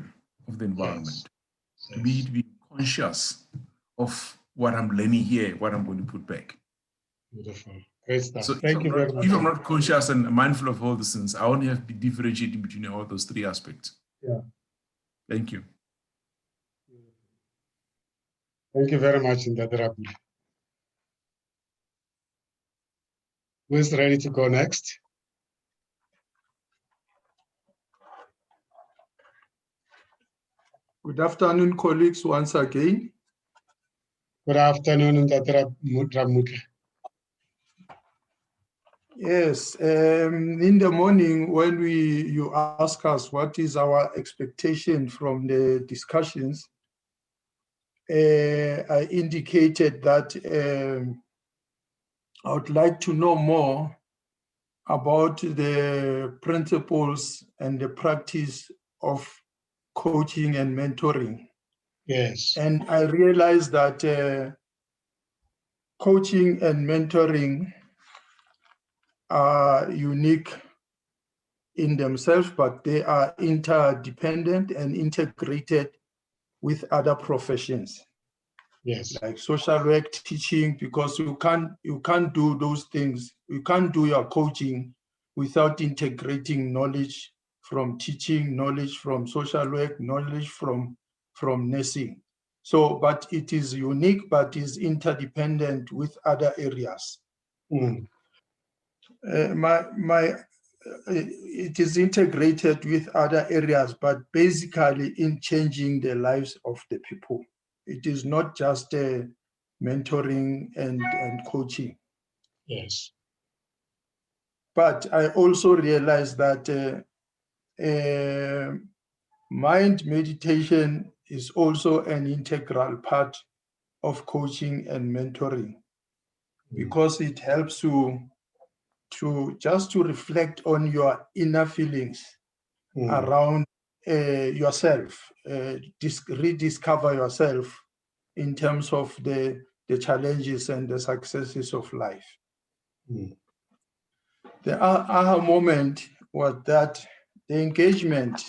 of the environment, to be conscious of what I'm learning here, what I'm going to put back. Beautiful. Great stuff. So Thank you very much. If I'm not conscious and mindful of all these things, I only have to be differentiating between all those 3 aspects. Yeah. Thank you. Thank you very much, Ndadirapu. Who is ready to go next? Good afternoon, colleagues, once again. Good afternoon, Ndadirapu. Yes, in the morning when you ask us what is our expectation from the discussions, I indicated that I would like to know more about the principles and the practice of coaching and mentoring. Yes. And I realized that coaching and mentoring are unique in themselves, but they are interdependent and integrated with other professions. Yes. Like social work, teaching, because you can't do those things. You can't do your coaching without integrating knowledge from teaching, knowledge from social work, knowledge from nursing. So, but it is unique, but is interdependent with other areas. Mm. It is integrated with other areas, but basically in changing the lives of the people. It is not just mentoring and coaching. Yes. But I also realized that mind meditation is also an integral part of coaching and mentoring, because it helps you to reflect on your inner feelings around yourself, rediscover yourself in terms of the challenges and the successes of life. The aha moment was that the engagement,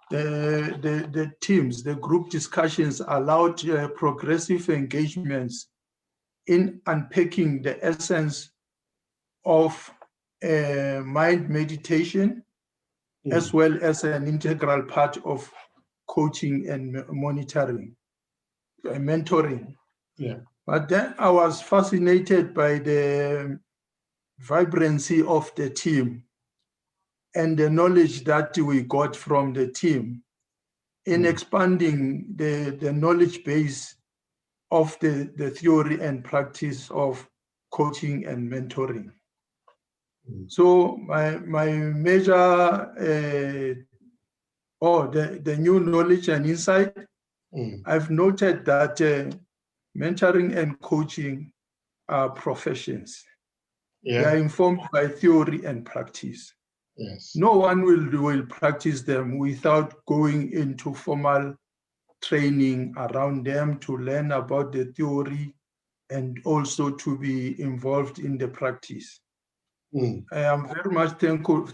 the teams, the group discussions allowed progressive engagements in unpacking the essence of mind meditation, as well as an integral part of coaching and mentoring. Yeah. But then I was fascinated by the vibrancy of the team and the knowledge that we got from the team in expanding the knowledge base of the theory and practice of coaching and mentoring. So my major, the new knowledge and insight, I've noted that mentoring and coaching are professions. Yeah. They are informed by theory and practice. Yes. No one will practice them without going into formal training around them to learn about the theory and also to be involved in the practice. I am very much thankful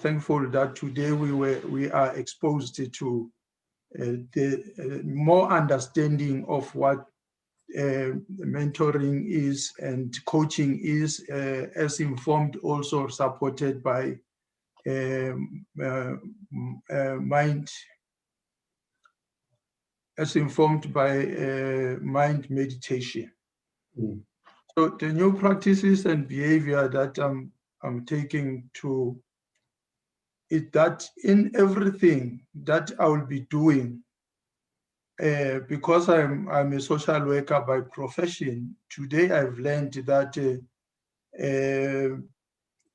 that today we are exposed to the more understanding of what mentoring is and coaching is, as informed, also supported by mind meditation. So the new practices and behavior that I'm taking to is that in everything that I will be doing, because I'm a social worker by profession, today I've learned that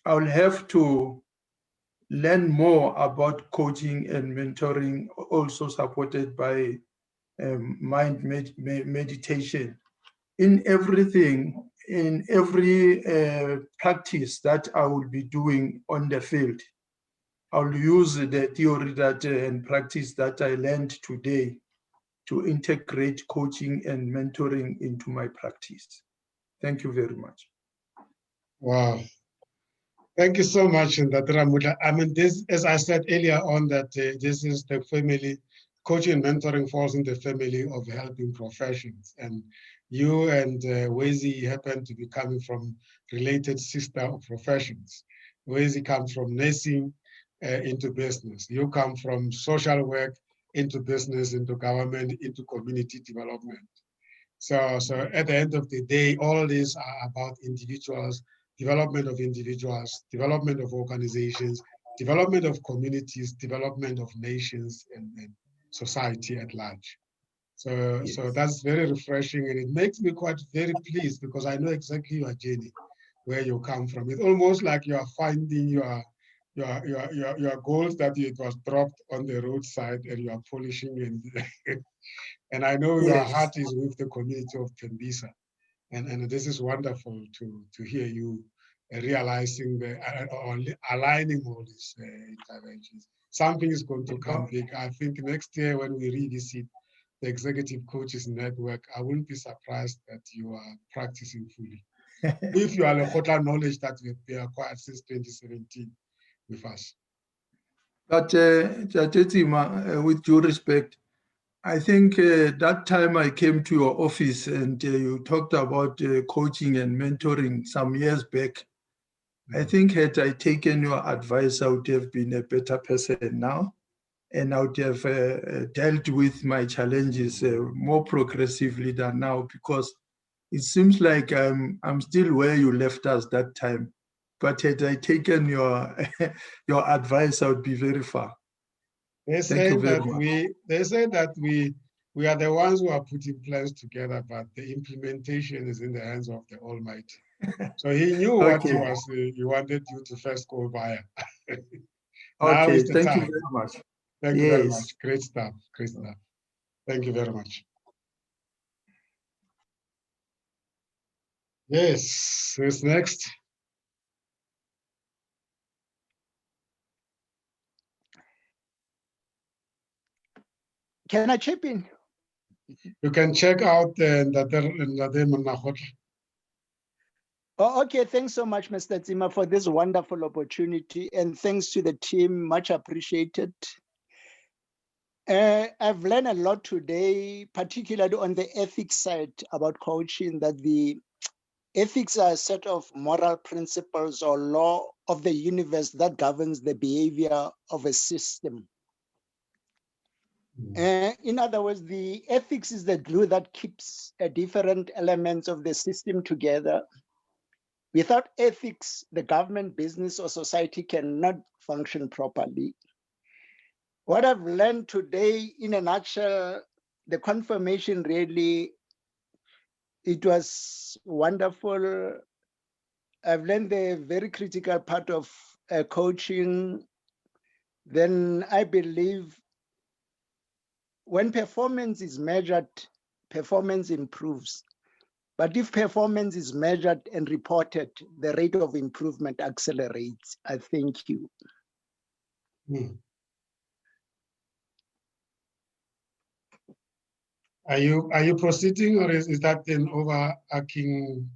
I'll have to learn more about coaching and mentoring, also supported by mind meditation. In everything, in every practice that I will be doing on the field, I'll use the theory that and practice that I learned today to integrate coaching and mentoring into my practice. Thank you very much. Wow. Thank you so much, Ndatura. I mean, this, as I said earlier on, that this is the family, coaching and mentoring falls in the family of helping professions. And you and Wezi happen to be coming from related sister of professions. Wezi comes from nursing into business. You come from social work into business, into government, into community development. So at the end of the day, all these are about individuals, development of individuals, development of organizations, development of communities, development of nations and society at large. So, Yes. so that's very refreshing, and it makes me quite very pleased because I know exactly your journey, where you come from. It's almost like you are finding your your goals that it was dropped on the roadside and you are polishing and and I know your Yes. heart is with the community of Tembisa. And this is wonderful to hear you realizing or aligning all these interventions. Something is going to come big. I think next year when we revisit the Executive Coaches Network, I wouldn't be surprised that you are practicing fully. If you are LEKGOTLA knowledge that we've been acquired since 2017 with us. But Jatetima, with due respect, I think that time I came to your office and you talked about coaching and mentoring some years back. I think had I taken your advice, I would have been a better person now, and I would have dealt with my challenges more progressively than now, because it seems like I'm still where you left us that time. But had I taken your your advice, I would be very far. They say that we are the ones who are putting plans together, but the implementation is in the hands of the Almighty. So he knew what he was. He wanted you to first go via. Now Okay, is the thank time. you very much. Thank you very much. Great stuff. Great stuff. Thank you very much. Yes. Who's next? Can I chip in? You can check out the Oh, okay, thanks so much, Mr. Tsima, for this wonderful opportunity, and thanks to the team, much appreciated. I've learned a lot today, particularly on the ethics side about coaching, that the ethics are a set of moral principles or law of the universe that governs the behavior of a system. In other words, the ethics is the glue that keeps different elements of the system together. Without ethics, the government, business, or society cannot function properly. What I've learned today, in a nutshell, the confirmation really, it was wonderful. I've learned the very critical part of coaching. Then I believe when performance is measured, performance improves. But if performance is measured and reported, the rate of improvement accelerates. I thank you. Are you proceeding, or is that an overarching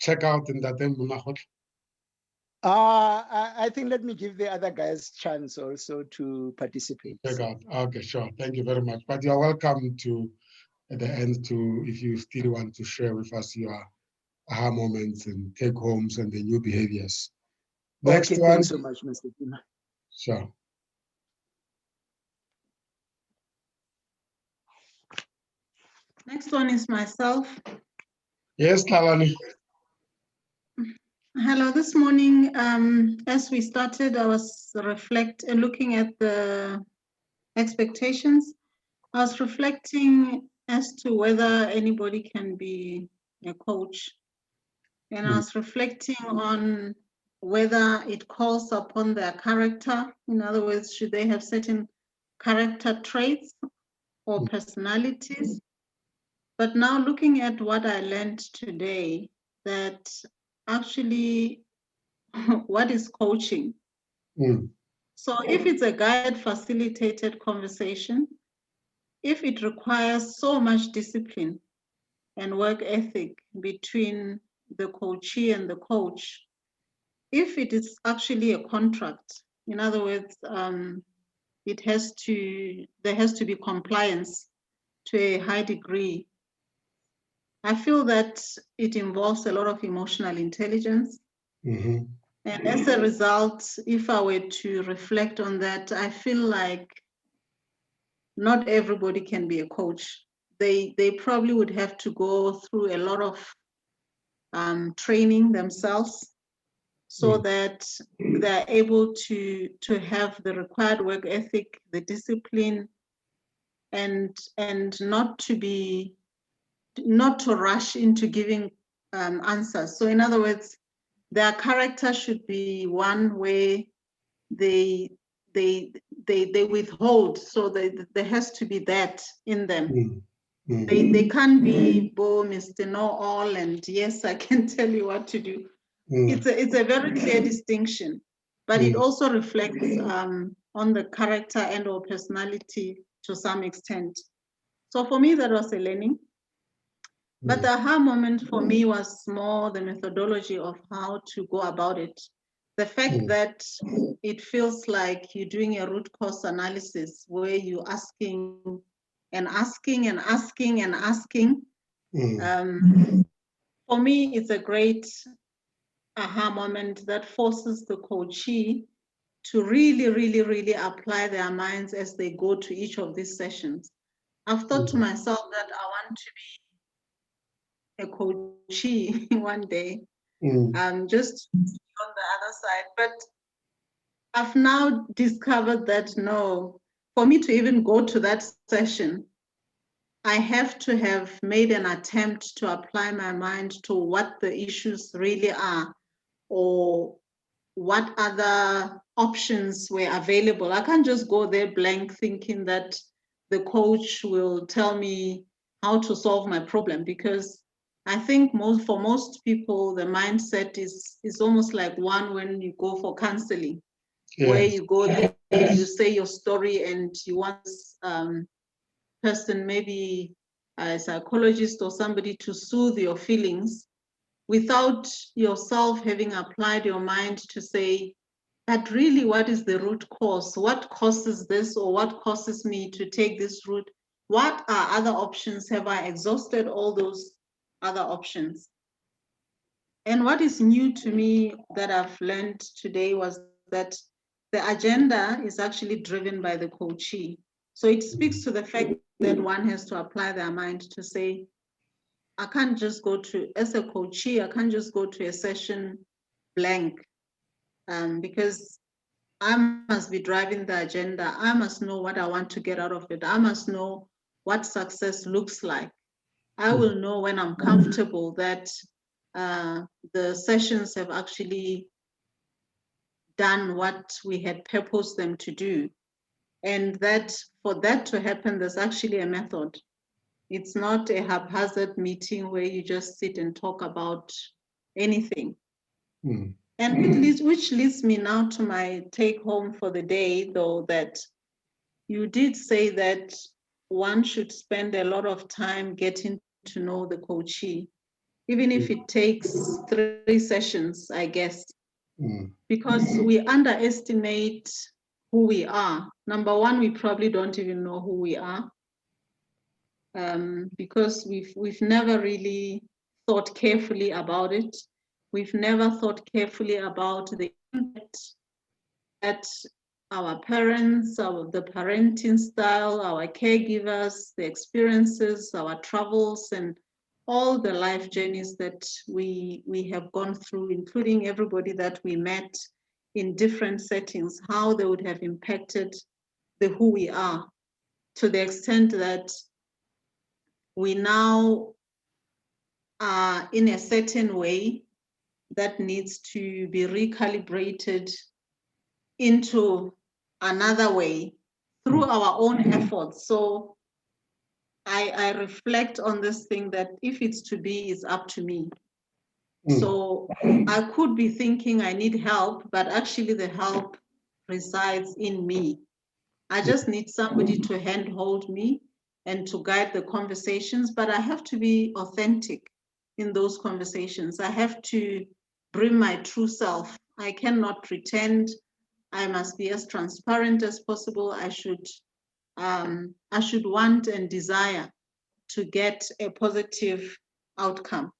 checkout in that Munahot? I think let me give the other guys chance also to participate. Check out. Okay, sure. Thank you very much. But you're welcome to, at the end, to, if you still want to share with us your aha moments and take homes and the new behaviors. Next okay, one. thanks so much, Mr. Tima. Sure. Next one is myself. Yes, Talani. Hello, this morning, as we started, I was looking at the expectations. I was reflecting as to whether anybody can be a coach. And I was reflecting on whether it calls upon their character. In other words, should they have certain character traits or personalities? But now looking at what I learned today, that actually what is coaching? So if it's a guided, facilitated conversation, if it requires so much discipline and work ethic between the coachee and the coach, if it is actually a contract, in other words, there has to be compliance to a high degree. I feel that it involves a lot of emotional intelligence. And as a result, if I were to reflect on that, I feel like not everybody can be a coach. They probably would have to go through a lot of training themselves so that they're able to have the required work ethic, the discipline, and not to rush into giving answers. So in other words, their character should be one way they withhold. So there has to be that in them. They can't be Mr. Know-all and yes, I can tell you what to do. It's a very clear distinction, but it also reflects on the character and or personality to some extent. So for me, that was a learning. But the aha moment for me was more the methodology of how to go about it. The fact that it feels like you're doing a root cause analysis where you're asking and asking and asking and asking. For me, it's a great aha moment that forces the coachee to really, really, really apply their minds as they go to each of these sessions. I've thought to myself that I want to be a coachee one day, just on the other side. But I've now discovered that no, for me to even go to that session, I have to have made an attempt to apply my mind to what the issues really are or what other options were available. I can't just go there blank thinking that the coach will tell me how to solve my problem, because I think for most people, the mindset is almost like one when you go for counseling, where you go there, you say your story and you want this person, maybe a psychologist or somebody, to soothe your feelings without yourself having applied your mind to say, but really, what is the root cause? What causes this, or what causes me to take this route? What are other options? Have I exhausted all those other options? And what is new to me that I've learned today was that the agenda is actually driven by the coachee. So it speaks to the fact that one has to apply their mind to say, I can't just go to, as a coachee, I can't just go to a session blank, because I must be driving the agenda. I must know what I want to get out of it. I must know what success looks like. I will know when I'm comfortable that the sessions have actually done what we had purposed them to do. And that for that to happen, there's actually a method. It's not a haphazard meeting where you just sit and talk about anything. And which leads me now to my take home for the day, though, that you did say that one should spend a lot of time getting to know the coachee, even if it takes 3 sessions, I guess, because we underestimate who we are. Number one, we probably don't even know who we are, because we've never really thought carefully about it. We've never thought carefully about the impact that our parents, the parenting style, our caregivers, the experiences, our travels, and all the life journeys that we have gone through, including everybody that we met in different settings, how they would have impacted who we are, to the extent that we now are in a certain way that needs to be recalibrated into another way through our own efforts. So I reflect on this thing that if it's to be, it's up to me. So I could be thinking I need help, but actually the help resides in me. I just need somebody to handhold me and to guide the conversations, but I have to be authentic in those conversations. I have to bring my true self. I cannot pretend. I must be as transparent as possible. I should want and desire to get a positive outcome.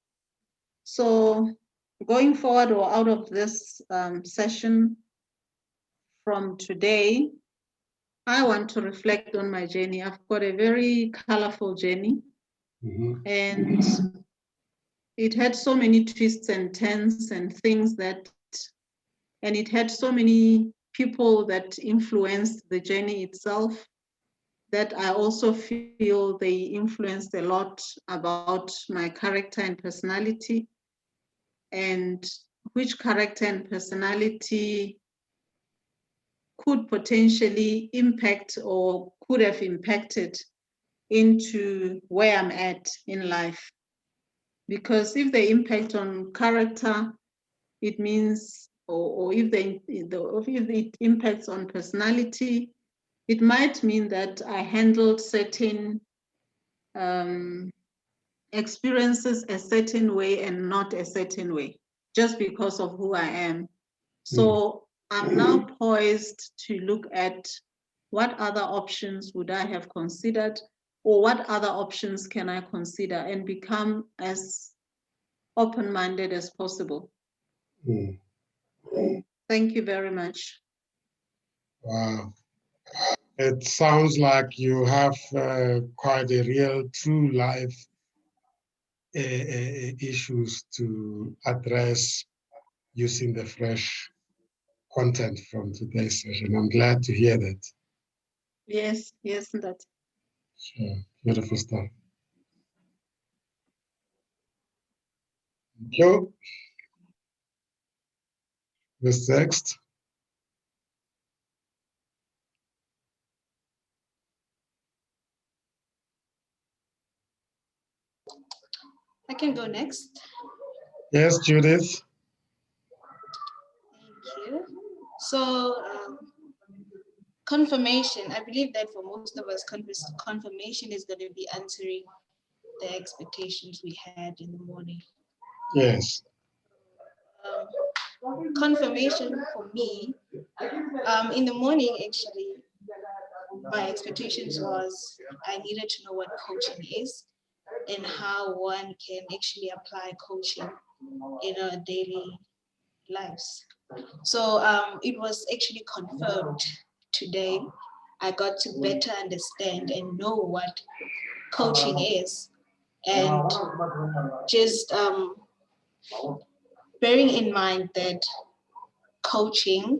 So going forward or out of this session from today, I want to reflect on my journey. I've got a very colorful journey, and it had so many twists and turns and things and it had so many people that influenced the journey itself, that I also feel they influenced a lot about my character and personality, and which character and personality could potentially impact or could have impacted into where I'm at in life. Because if they impact on character, it means, or if it impacts on personality, it might mean that I handled certain experiences a certain way and not a certain way, just because of who I am. So I'm now poised to look at what other options would I have considered, or what other options can I consider, and become as open-minded as possible. Thank you very much. Wow. It sounds like you have quite a real, true life issues to address using the fresh content from today's session. I'm glad to hear that. Yes, that. Sure. Beautiful stuff. Thank you. Who's next? I can go next. Yes, Judith. Thank you. So, confirmation. I believe that for most of us, confirmation is going to be answering the expectations we had in the morning. Yes. Confirmation for me, in the morning, actually, my expectations was I needed to know what coaching is and how one can actually apply coaching in our daily lives. So it was actually confirmed today. I got to better understand and know what coaching is, and just bearing in mind that coaching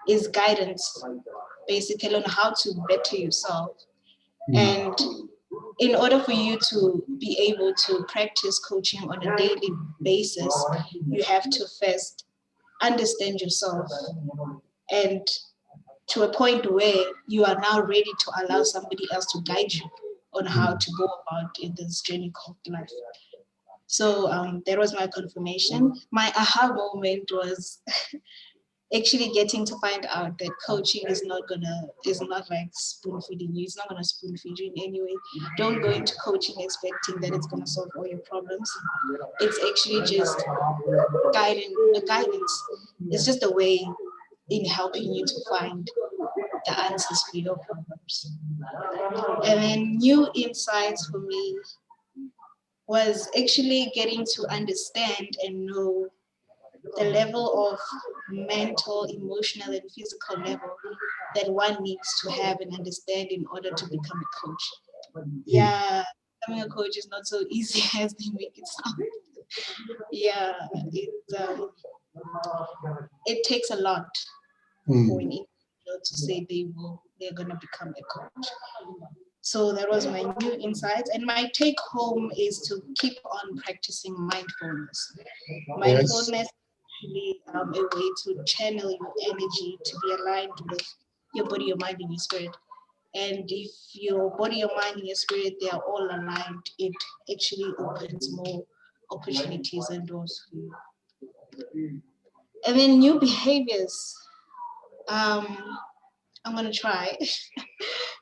is guidance basically on how to better yourself. And in order for you to be able to practice coaching on a daily basis, you have to first understand yourself, and to a point where you are now ready to allow somebody else to guide you on how to go about in this journey called life. So that was my confirmation. My aha moment was actually getting to find out that coaching is not like spoon feeding you. It's not gonna spoon feed you in any way. Don't go into coaching expecting that it's gonna solve all your problems. It's actually just guidance. It's just a way in helping you to find the answers for your problems. And then new insights for me was actually getting to understand and know the level of mental, emotional, and physical level that one needs to have and understand in order to become a coach. Yeah, becoming a coach is not so easy as they make it sound. Yeah, it takes a lot for an individual to say they're gonna become a coach. So that was my new insights, and my take home is to keep on practicing mindfulness. Mindfulness is actually a way to channel your energy to be aligned with your body, your mind, and your spirit. And if your body, your mind, and your spirit, they are all aligned, it actually opens more opportunities and doors for you. And then new behaviors. I'm gonna try. It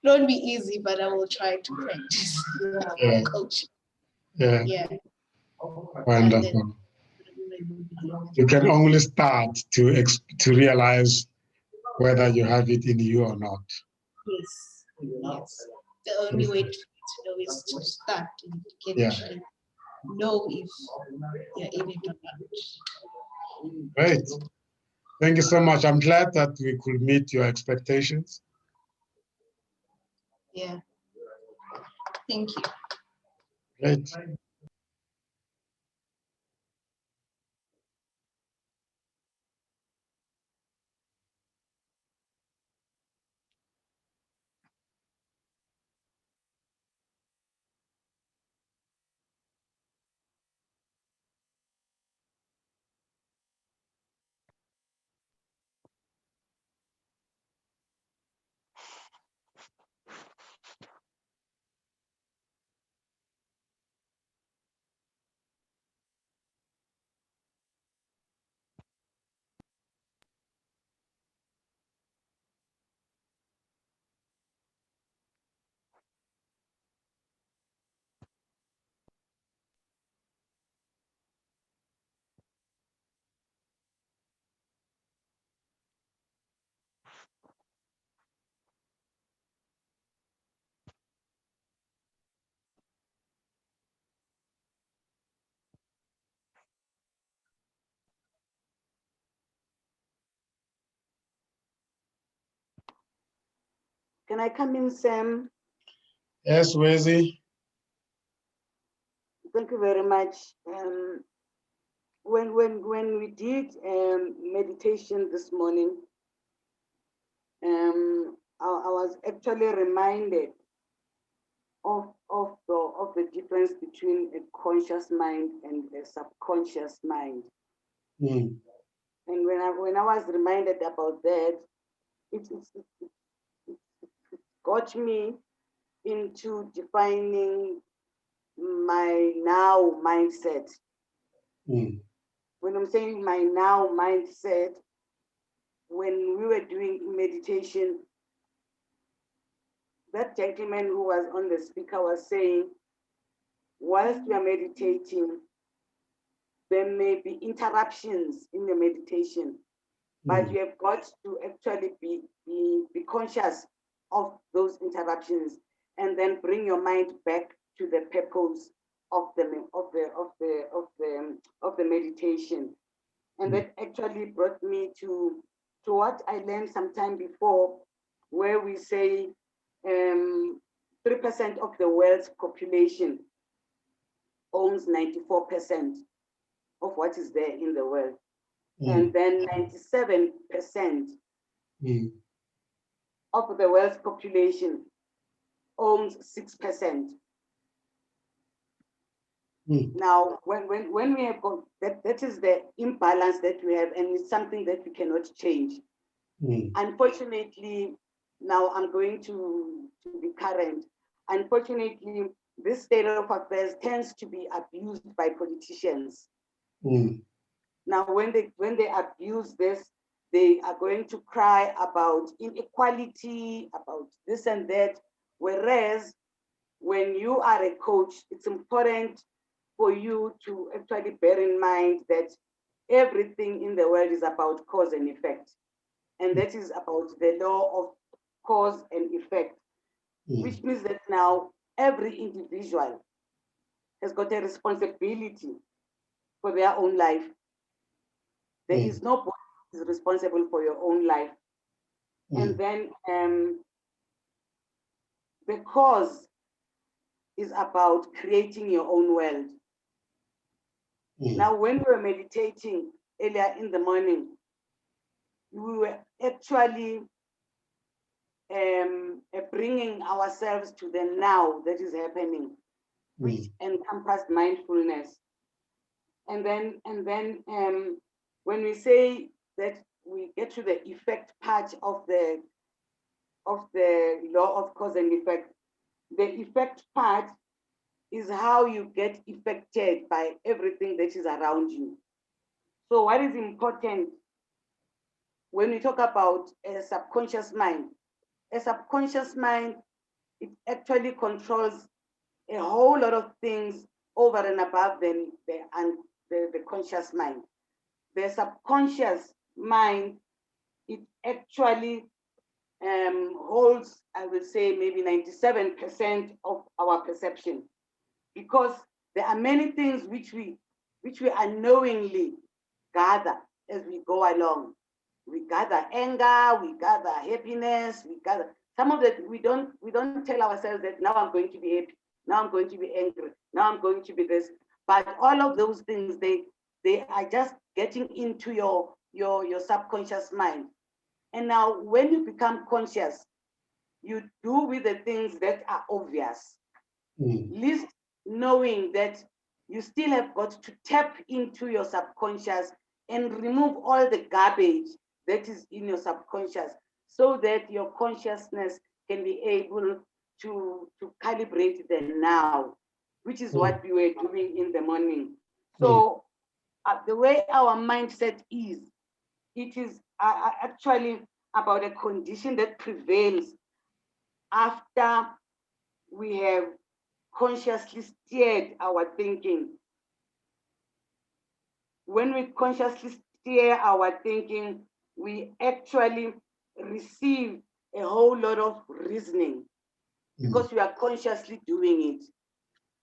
won't be easy, but I will try to practice coaching. Yeah. Wonderful. You can only start to realize whether you have it in you or not. Yes. The only way to know is to start, and you can actually know if you're in it or not. Great. Thank you so much. I'm glad that we could meet your expectations. Yeah. Thank you. Great. Can I come in, Sam? Yes, Wezi. Thank you very much. When we did meditation this morning, I was actually reminded of the difference between a conscious mind and a subconscious mind. Mm. And when I was reminded about that, it got me into defining my now mindset. Mm. When I'm saying my now mindset, when we were doing meditation, that gentleman who was on the speaker was saying, whilst we are meditating, there may be interruptions in the meditation, but you have got to actually be conscious of those interruptions and then bring your mind back to the purpose of the meditation. And that actually brought me to what I learned sometime before, where we say 3% of the world's population owns 94% of what is there in the world. And then 97% of the world's population owns 6%. Now, when we have got that is the imbalance that we have, and it's something that we cannot change. Unfortunately, now I'm going to be current. Unfortunately, this state of affairs tends to be abused by politicians. Now, when they abuse this, they are going to cry about inequality, about this and that. Whereas when you are a coach, it's important for you to actually bear in mind that everything in the world is about cause and effect. And that is about the law of cause and effect, which means that now every individual has got a responsibility for their own life. There is nobody who is responsible for your own life. And then the cause is about creating your own world. Now, when we were meditating earlier in the morning, we were actually bringing ourselves to the now that is happening, which encompassed mindfulness. And then when we say that we get to the effect part of the law of cause and effect, the effect part is how you get affected by everything that is around you. So what is important when we talk about a subconscious mind? A subconscious mind, it actually controls a whole lot of things over and above the conscious mind. The subconscious mind, it actually holds, I will say, maybe 97% of our perception, because there are many things which we unknowingly gather as we go along. We gather anger, we gather happiness, we gather some of that. We don't tell ourselves that now I'm going to be happy, now I'm going to be angry, now I'm going to be this. But all of those things, they are just getting into your subconscious mind. And now when you become conscious, you do with the things that are obvious. Least knowing that you still have got to tap into your subconscious and remove all the garbage that is in your subconscious, so that your consciousness can be able to calibrate the now, which is what we were doing in the morning. So the way our mindset is, it is actually about a condition that prevails after we have consciously steered our thinking. When we consciously steer our thinking, we actually receive a whole lot of reasoning because we are consciously doing it.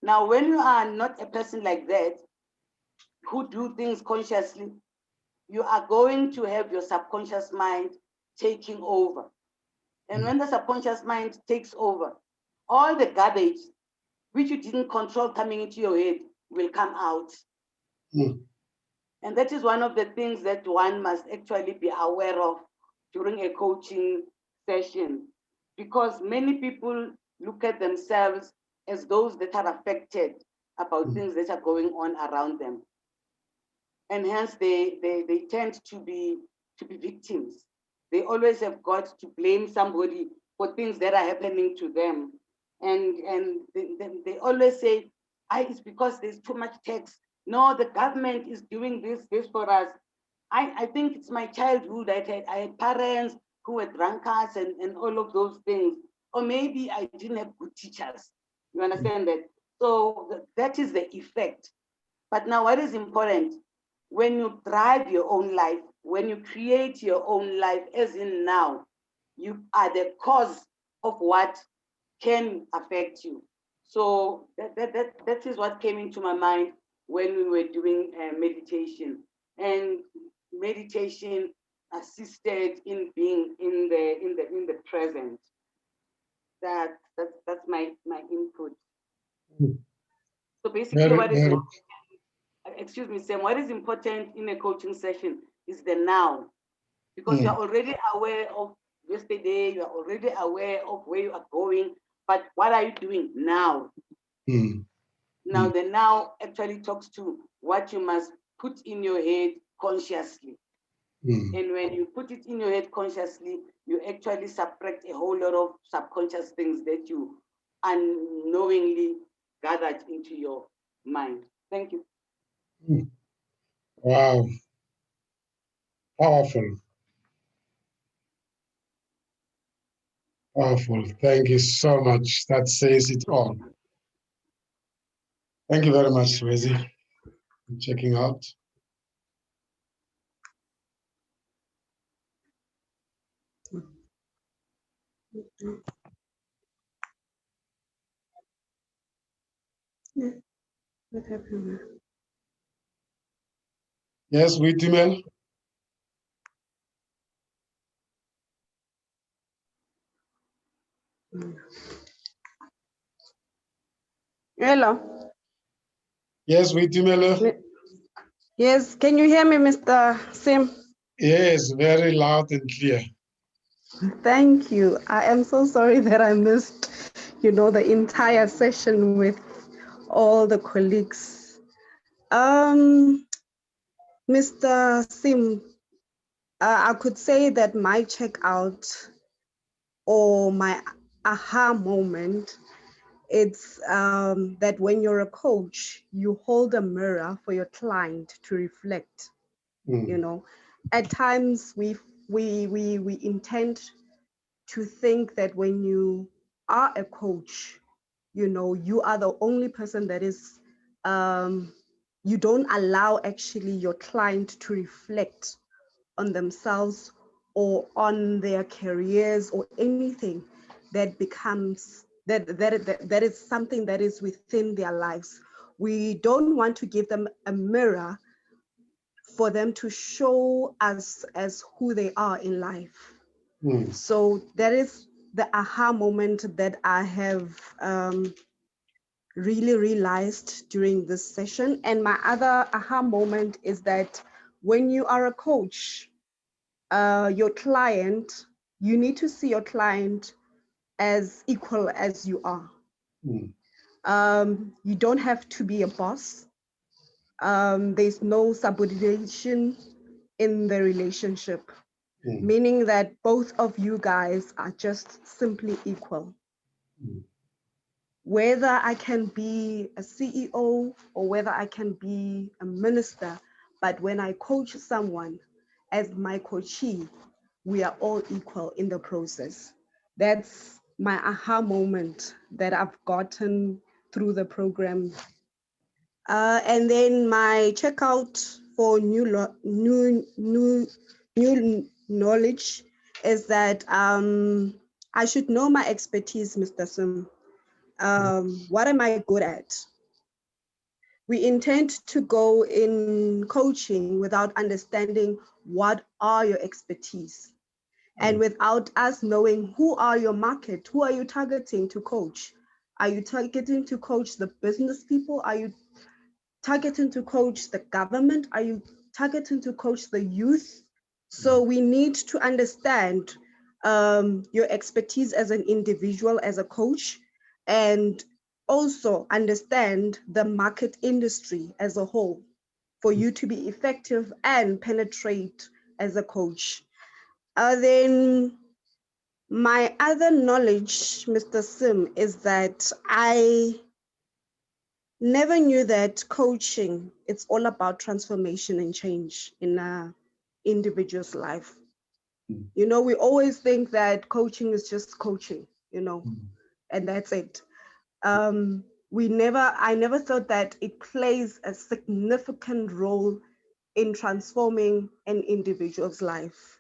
Now, when you are not a person like that, who do things consciously, you are going to have your subconscious mind taking over. And when the subconscious mind takes over, all the garbage which you didn't control coming into your head will come out. And that is one of the things that one must actually be aware of during a coaching session, because many people look at themselves as those that are affected about things that are going on around them. And hence they tend to be victims. They always have got to blame somebody for things that are happening to them. And they always say, it's because there's too much tax. No, the government is doing this for us. I think it's my childhood. I had parents who were drunkards and all of those things. Or maybe I didn't have good teachers. You understand that? So that is the effect. But now what is important, when you drive your own life, when you create your own life, as in now, you are the cause of what can affect you. So that is what came into my mind when we were doing meditation. And meditation assisted in being in the present. That's my input. So basically, what is excuse me, Sam, what is important in a coaching session is the now, because you're already aware of yesterday, you're already aware of where you are going, but what are you doing now? Now, the now actually talks to what you must put in your head consciously. And when you put it in your head consciously, you actually subtract a whole lot of subconscious things that you unknowingly gathered into your mind. Thank you. Wow. Powerful. Powerful. Thank you so much. That says it all. Thank you very much, Wezi, for checking out. What happened? Yes, Witimel. Hello. Yes, Witimel. Yes, can you hear me, Mr. Sim? Yes, very loud and clear. Thank you. I am so sorry that I missed, the entire session with all the colleagues. Mr. Sim, I could say that my checkout or my aha moment, it's that when you're a coach, you hold a mirror for your client to reflect. At times we intend to think that when you are a coach, you are the only person that is, you don't allow actually your client to reflect on themselves or on their careers or anything that becomes, that is something that is within their lives. We don't want to give them a mirror for them to show us as who they are in life. So that is the aha moment that I have really realized during this session. And my other aha moment is that when you are a coach, your client, you need to see your client as equal as you are. You don't have to be a boss. There's no subordination in the relationship, meaning that both of you guys are just simply equal. Whether I can be a CEO or whether I can be a minister, but when I coach someone as my coachee, we are all equal in the process. That's my aha moment that I've gotten through the program. And then my checkout for new knowledge is that I should know my expertise, Mr. Sim. What am I good at? We intend to go in coaching without understanding what are your expertise. And without us knowing who are your market, who are you targeting to coach? Are you targeting to coach the business people? Are you targeting to coach the government? Are you targeting to coach the youth? So we need to understand your expertise as an individual, as a coach, and also understand the market industry as a whole for you to be effective and penetrate as a coach. Then my other knowledge, Mr. Sim, is that I never knew that coaching, it's all about transformation and change in an individual's life. You know, we always think that coaching is just coaching, you know, and that's it. I never thought that it plays a significant role in transforming an individual's life.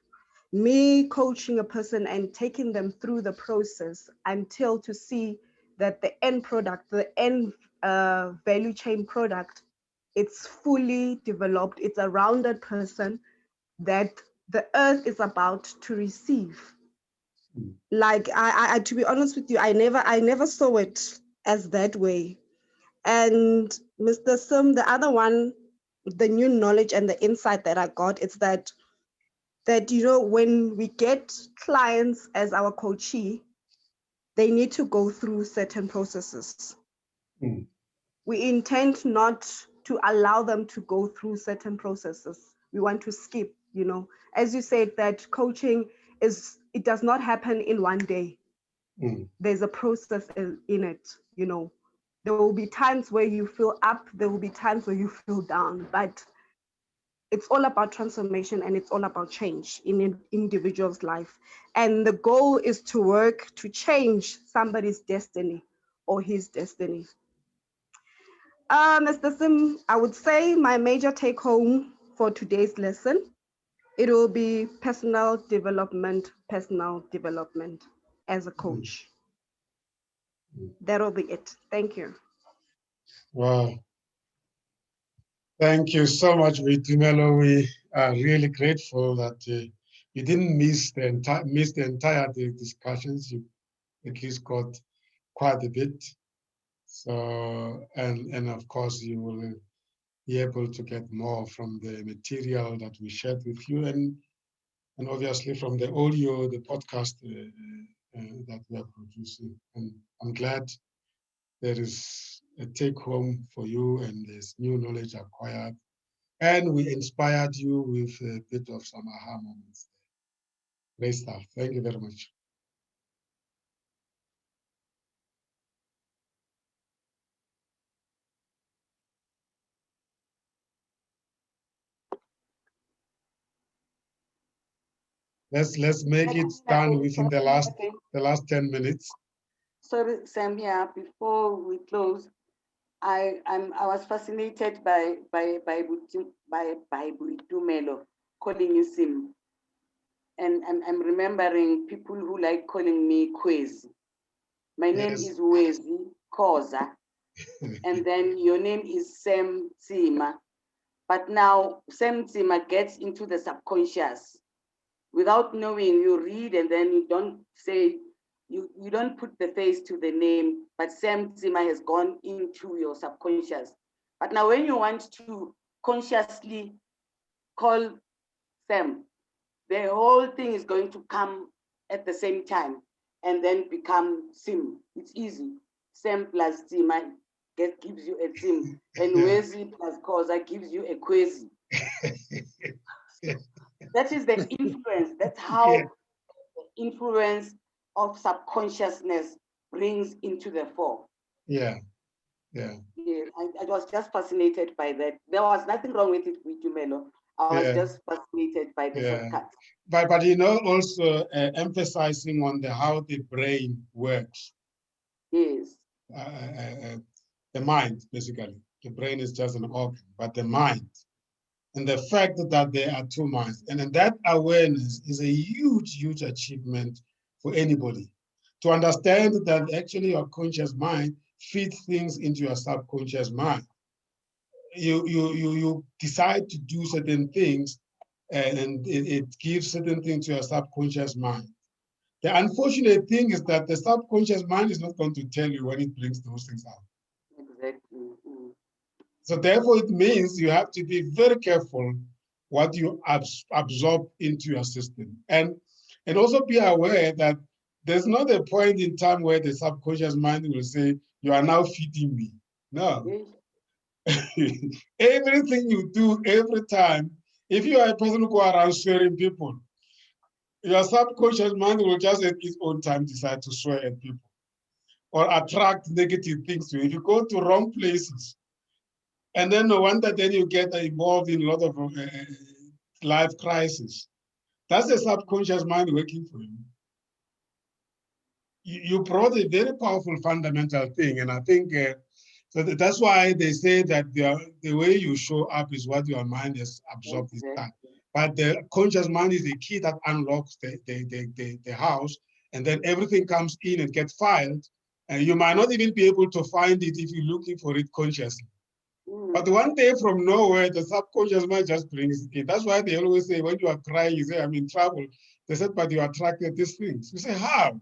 Me coaching a person and taking them through the process until to see that the end product, the end value chain product, it's fully developed. It's a rounded person that the earth is about to receive. Like I to be honest with you, I never saw it as that way. And Mr. Sim, the other one, the new knowledge and the insight that I got is that you know, when we get clients as our coachee, they need to go through certain processes. We intend not to allow them to go through certain processes. We want to skip, you know, as you said, that coaching it does not happen in one day. There's a process in it, you know. There will be times where you feel up, there will be times where you feel down, but it's all about transformation and it's all about change in an individual's life. And the goal is to work to change somebody's destiny or his destiny. Mr. Sim, I would say my major take home for today's lesson, it will be personal development as a coach. That'll be it. Thank you. Wow. Thank you so much, Vitumelo. We are really grateful that you didn't miss the entire discussions. You at least got quite a bit. So, and of course, you will be able to get more from the material that we shared with you, and obviously from the audio, the podcast that we are producing. And I'm glad there is a take home for you and there's new knowledge acquired. And we inspired you with a bit of some aha moments. Great stuff. Thank you very much. Let's make it done within the last 10 minutes. Sorry, Samia, before we close, I was fascinated by Vitumelo calling you Sim. And I'm remembering people who like calling me Kwezi. My name is Wezi Koza. And then your name is Sam Tsima. But now Sam Tsima gets into the subconscious. Without knowing, you read and then you don't say, you don't put the face to the name, but Sam Tsima has gone into your subconscious. But now when you want to consciously call Sam, the whole thing is going to come at the same time and then become Sim. It's easy. Sam plus Tsima gives you a Sim, and Wezi plus Koza gives you a Kwezi. That is the influence. That's how the influence of subconsciousness brings into the fore. Yeah. I was just fascinated by that. There was nothing wrong with it, Vitumelo. I was just fascinated by the shortcuts. But you know, also emphasizing on how the brain works. Yes. The mind, basically. The brain is just an organ, but the mind. And the fact that there are two minds. And that awareness is a huge, huge achievement for anybody. To understand that actually your conscious mind feeds things into your subconscious mind. You decide to do certain things and it gives certain things to your subconscious mind. The unfortunate thing is that the subconscious mind is not going to tell you when it brings those things out. Exactly. So therefore, it means you have to be very careful what you absorb into your system. And also be aware that there's not a point in time where the subconscious mind will say, you are now feeding me. No. Everything you do every time, if you are a person who go around swearing people, your subconscious mind will just at its own time decide to swear at people or attract negative things to you. If you go to wrong places, and then no wonder then you get involved in a lot of life crisis. That's the subconscious mind working for you. You brought a very powerful fundamental thing, and I think so that's why they say that the way you show up is what your mind has absorbed this time. But the conscious mind is the key that unlocks the house, and then everything comes in and gets filed, and you might not even be able to find it if you're looking for it consciously. But one day from nowhere, the subconscious mind just brings it in. That's why they always say, when you are crying, you say, I'm in trouble. They said, but you attracted these things. You say, how?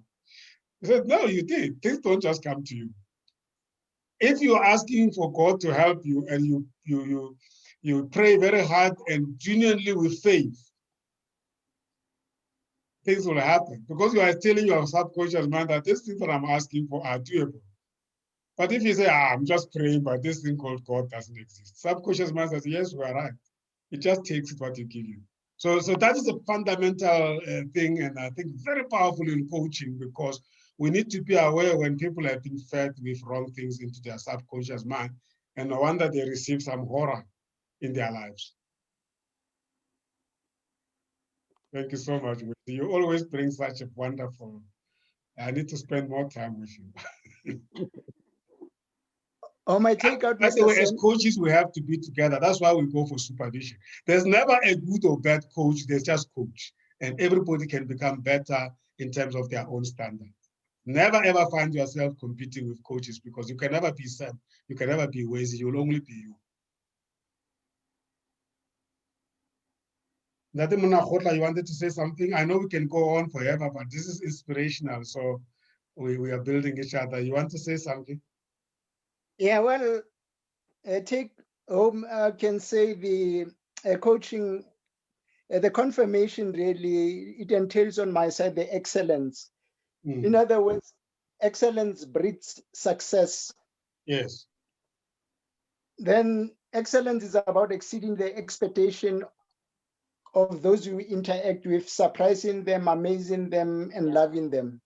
They said, no, you did. Things don't just come to you. If you're asking for God to help you and you pray very hard and genuinely with faith, things will happen. Because you are telling your subconscious mind that these things that I'm asking for are doable. But if you say, I'm just praying, but this thing called God doesn't exist, subconscious mind says, yes, we are right. It just takes what you give you. So that is a fundamental thing, and I think very powerful in coaching, because we need to be aware when people have been fed with wrong things into their subconscious mind, and no wonder they receive some horror in their lives. Thank you so much. You always bring such a wonderful, I need to spend more time with you. Oh, my takeout, By the Mr. way, as Sam. coaches, we have to be together. That's why we go for supervision. There's never a good or bad coach. There's just coach. And everybody can become better in terms of their own standards. Never, ever find yourself competing with coaches, because you can never be Sam. You can never be Wazy. You'll only be you. Ntate Monagotla, you wanted to say something? I know we can go on forever, but this is inspirational. So we are building each other. You want to say something? Yeah, well, take home, I can say the coaching, the confirmation really, it entails on my side the excellence. In other words, excellence breeds success. Yes. Then excellence is about exceeding the expectation of those you interact with, surprising them, amazing them, and loving them.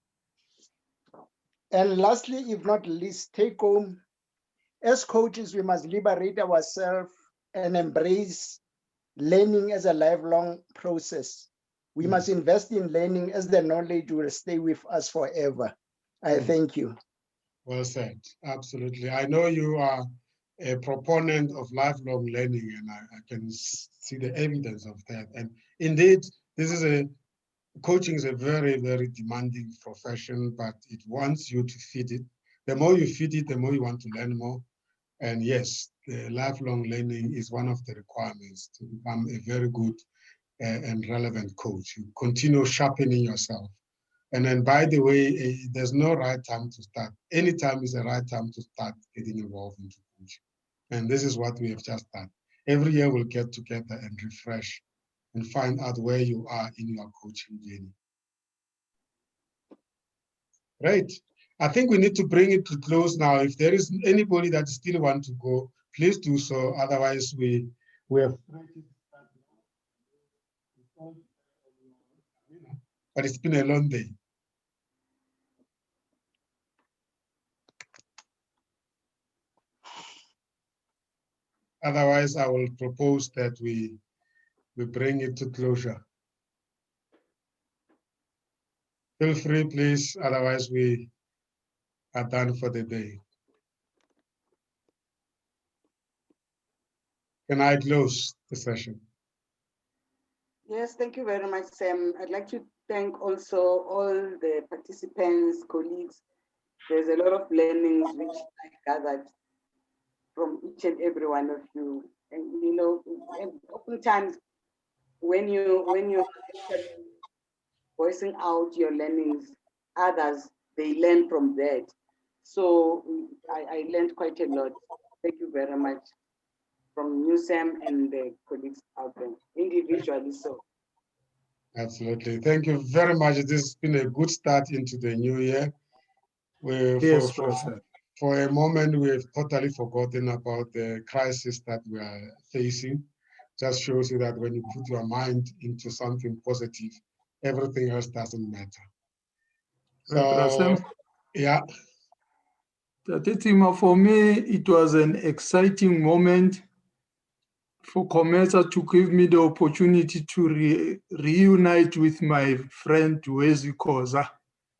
And lastly, if not least, take home, as coaches, we must liberate ourselves and embrace learning as a lifelong process. We must invest in learning, as the knowledge will stay with us forever. I thank you. Well said. Absolutely. I know you are a proponent of lifelong learning, and I can see the evidence of that. And indeed, coaching is a very, very demanding profession, but it wants you to feed it. The more you feed it, the more you want to learn more. And yes, the lifelong learning is one of the requirements to become a very good and relevant coach. You continue sharpening yourself. And then, by the way, there's no right time to start. Any time is the right time to start getting involved into coaching. And this is what we have just done. Every year we'll get together and refresh and find out where you are in your coaching journey. Right. I think we need to bring it to close now. If there is anybody that still want to go, please do so. Otherwise, we have. But it's been a long day. Otherwise, I will propose that we bring it to closure. Feel free, please. Otherwise, we are done for the day. Can I close the session? Yes, thank you very much, Sam. I'd like to thank also all the participants, colleagues. There's a lot of learnings which I gathered from each and every one of you. And oftentimes when you voicing out your learnings, others, they learn from that. So I learned quite a lot. Thank you very much from Newsam and the colleagues out there, individually so. Absolutely. Thank you very much. This has been a good start into the new year. Yes, For a moment, we've totally forgotten about the crisis that we are facing. Just shows you that when you put your mind into something positive, everything else doesn't matter. So, yeah. Tatetima, for me, it was an exciting moment for COMETSA to give me the opportunity to reunite with my friend Wezi Koza.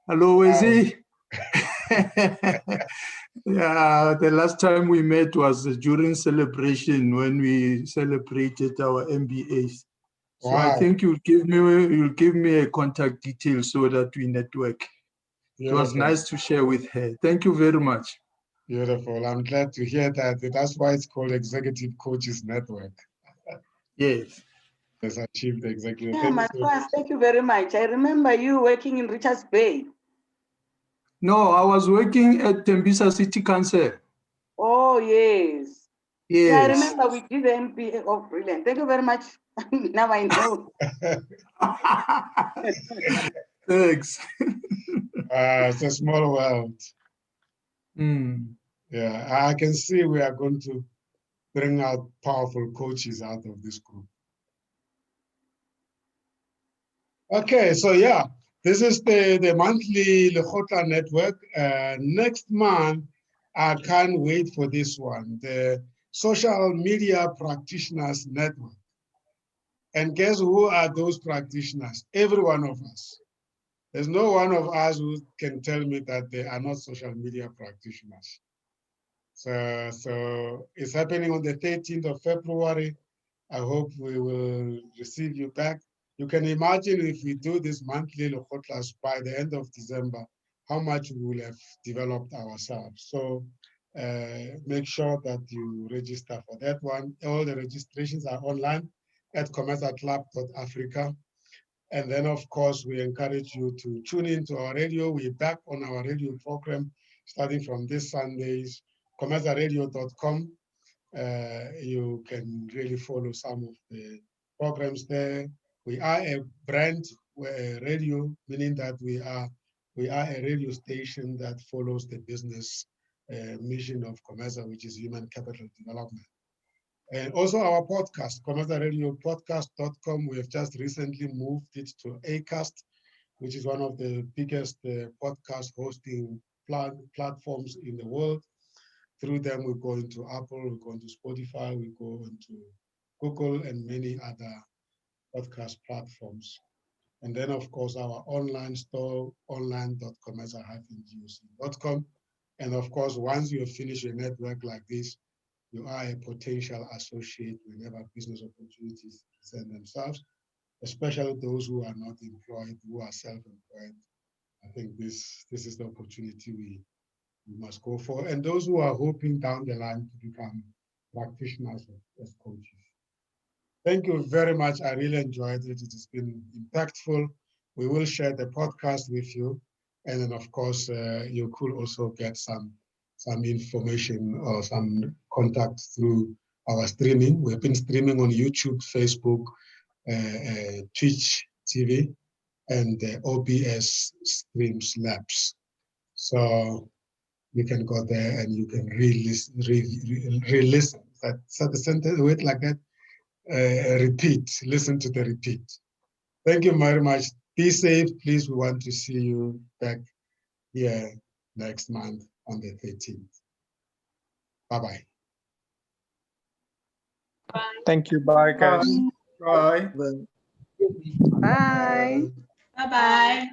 Hello, Wezi. Yeah, the last time we met was during celebration when we celebrated our MBAs. So Wow. I think you'll give me a contact detail so that we network. Beautiful. It was nice to share with her. Thank you very much. Beautiful. I'm glad to hear that. That's why it's called Executive Coaches Network. Yes. Has achieved the executive. Yeah, Matwas, thank you very much. I remember you working in Richards Bay. No, I was working at Tembisa City Council. Oh, yes. Yes. Yeah, I remember we did the MPA. Oh, brilliant. Thank you very much. Now I know. Thanks. It's a small world. Mm. Yeah, I can see we are going to bring out powerful coaches out of this group. Okay, so yeah, this is the monthly LEKGOTLA network. Next month, I can't wait for this one, the Social Media Practitioners Network. And guess who are those practitioners? Every one of us. There's no one of us who can tell me that they are not social media practitioners. So it's happening on the 13th of February. I hope we will receive you back. You can imagine if we do this monthly LEKGOTLAs by the end of December, how much we will have developed ourselves. So make sure that you register for that one. All the registrations are online at COMETSAClub.africa. And then, of course, we encourage you to tune into our radio. We're back on our radio program starting from this Sundays, COMETSARadio.com. You can really follow some of the programs there. We are a brand radio, meaning that we are a radio station that follows the business mission of COMETSA, which is human capital development. And also our podcast, COMETSARadioPodcast.com. We have just recently moved it to Acast, which is one of the biggest podcast hosting platforms in the world. Through them, we go into Apple, we go into Spotify, we go into Google and many other podcast platforms. And then, of course, our online store, online.comesa-guc.com. And of course, once you have finished a network like this, you are a potential associate whenever business opportunities present themselves, especially those who are not employed, who are self-employed. I think this is the opportunity we must go for. And those who are hoping down the line to become practitioners as coaches. Thank you very much. I really enjoyed it. It has been impactful. We will share the podcast with you. And then, of course, you could also get some information or some contact through our streaming. We've been streaming on YouTube, Facebook, Twitch TV, and OBS Streams Labs. So you can go there and you can re-listen. That's the sentence, wait like that. Repeat, listen to the repeat. Thank you very much. Be safe, please. We want to see you back here next month on the 13th. Bye-bye. Thank you. Bye, guys. Bye. Bye. Bye-bye.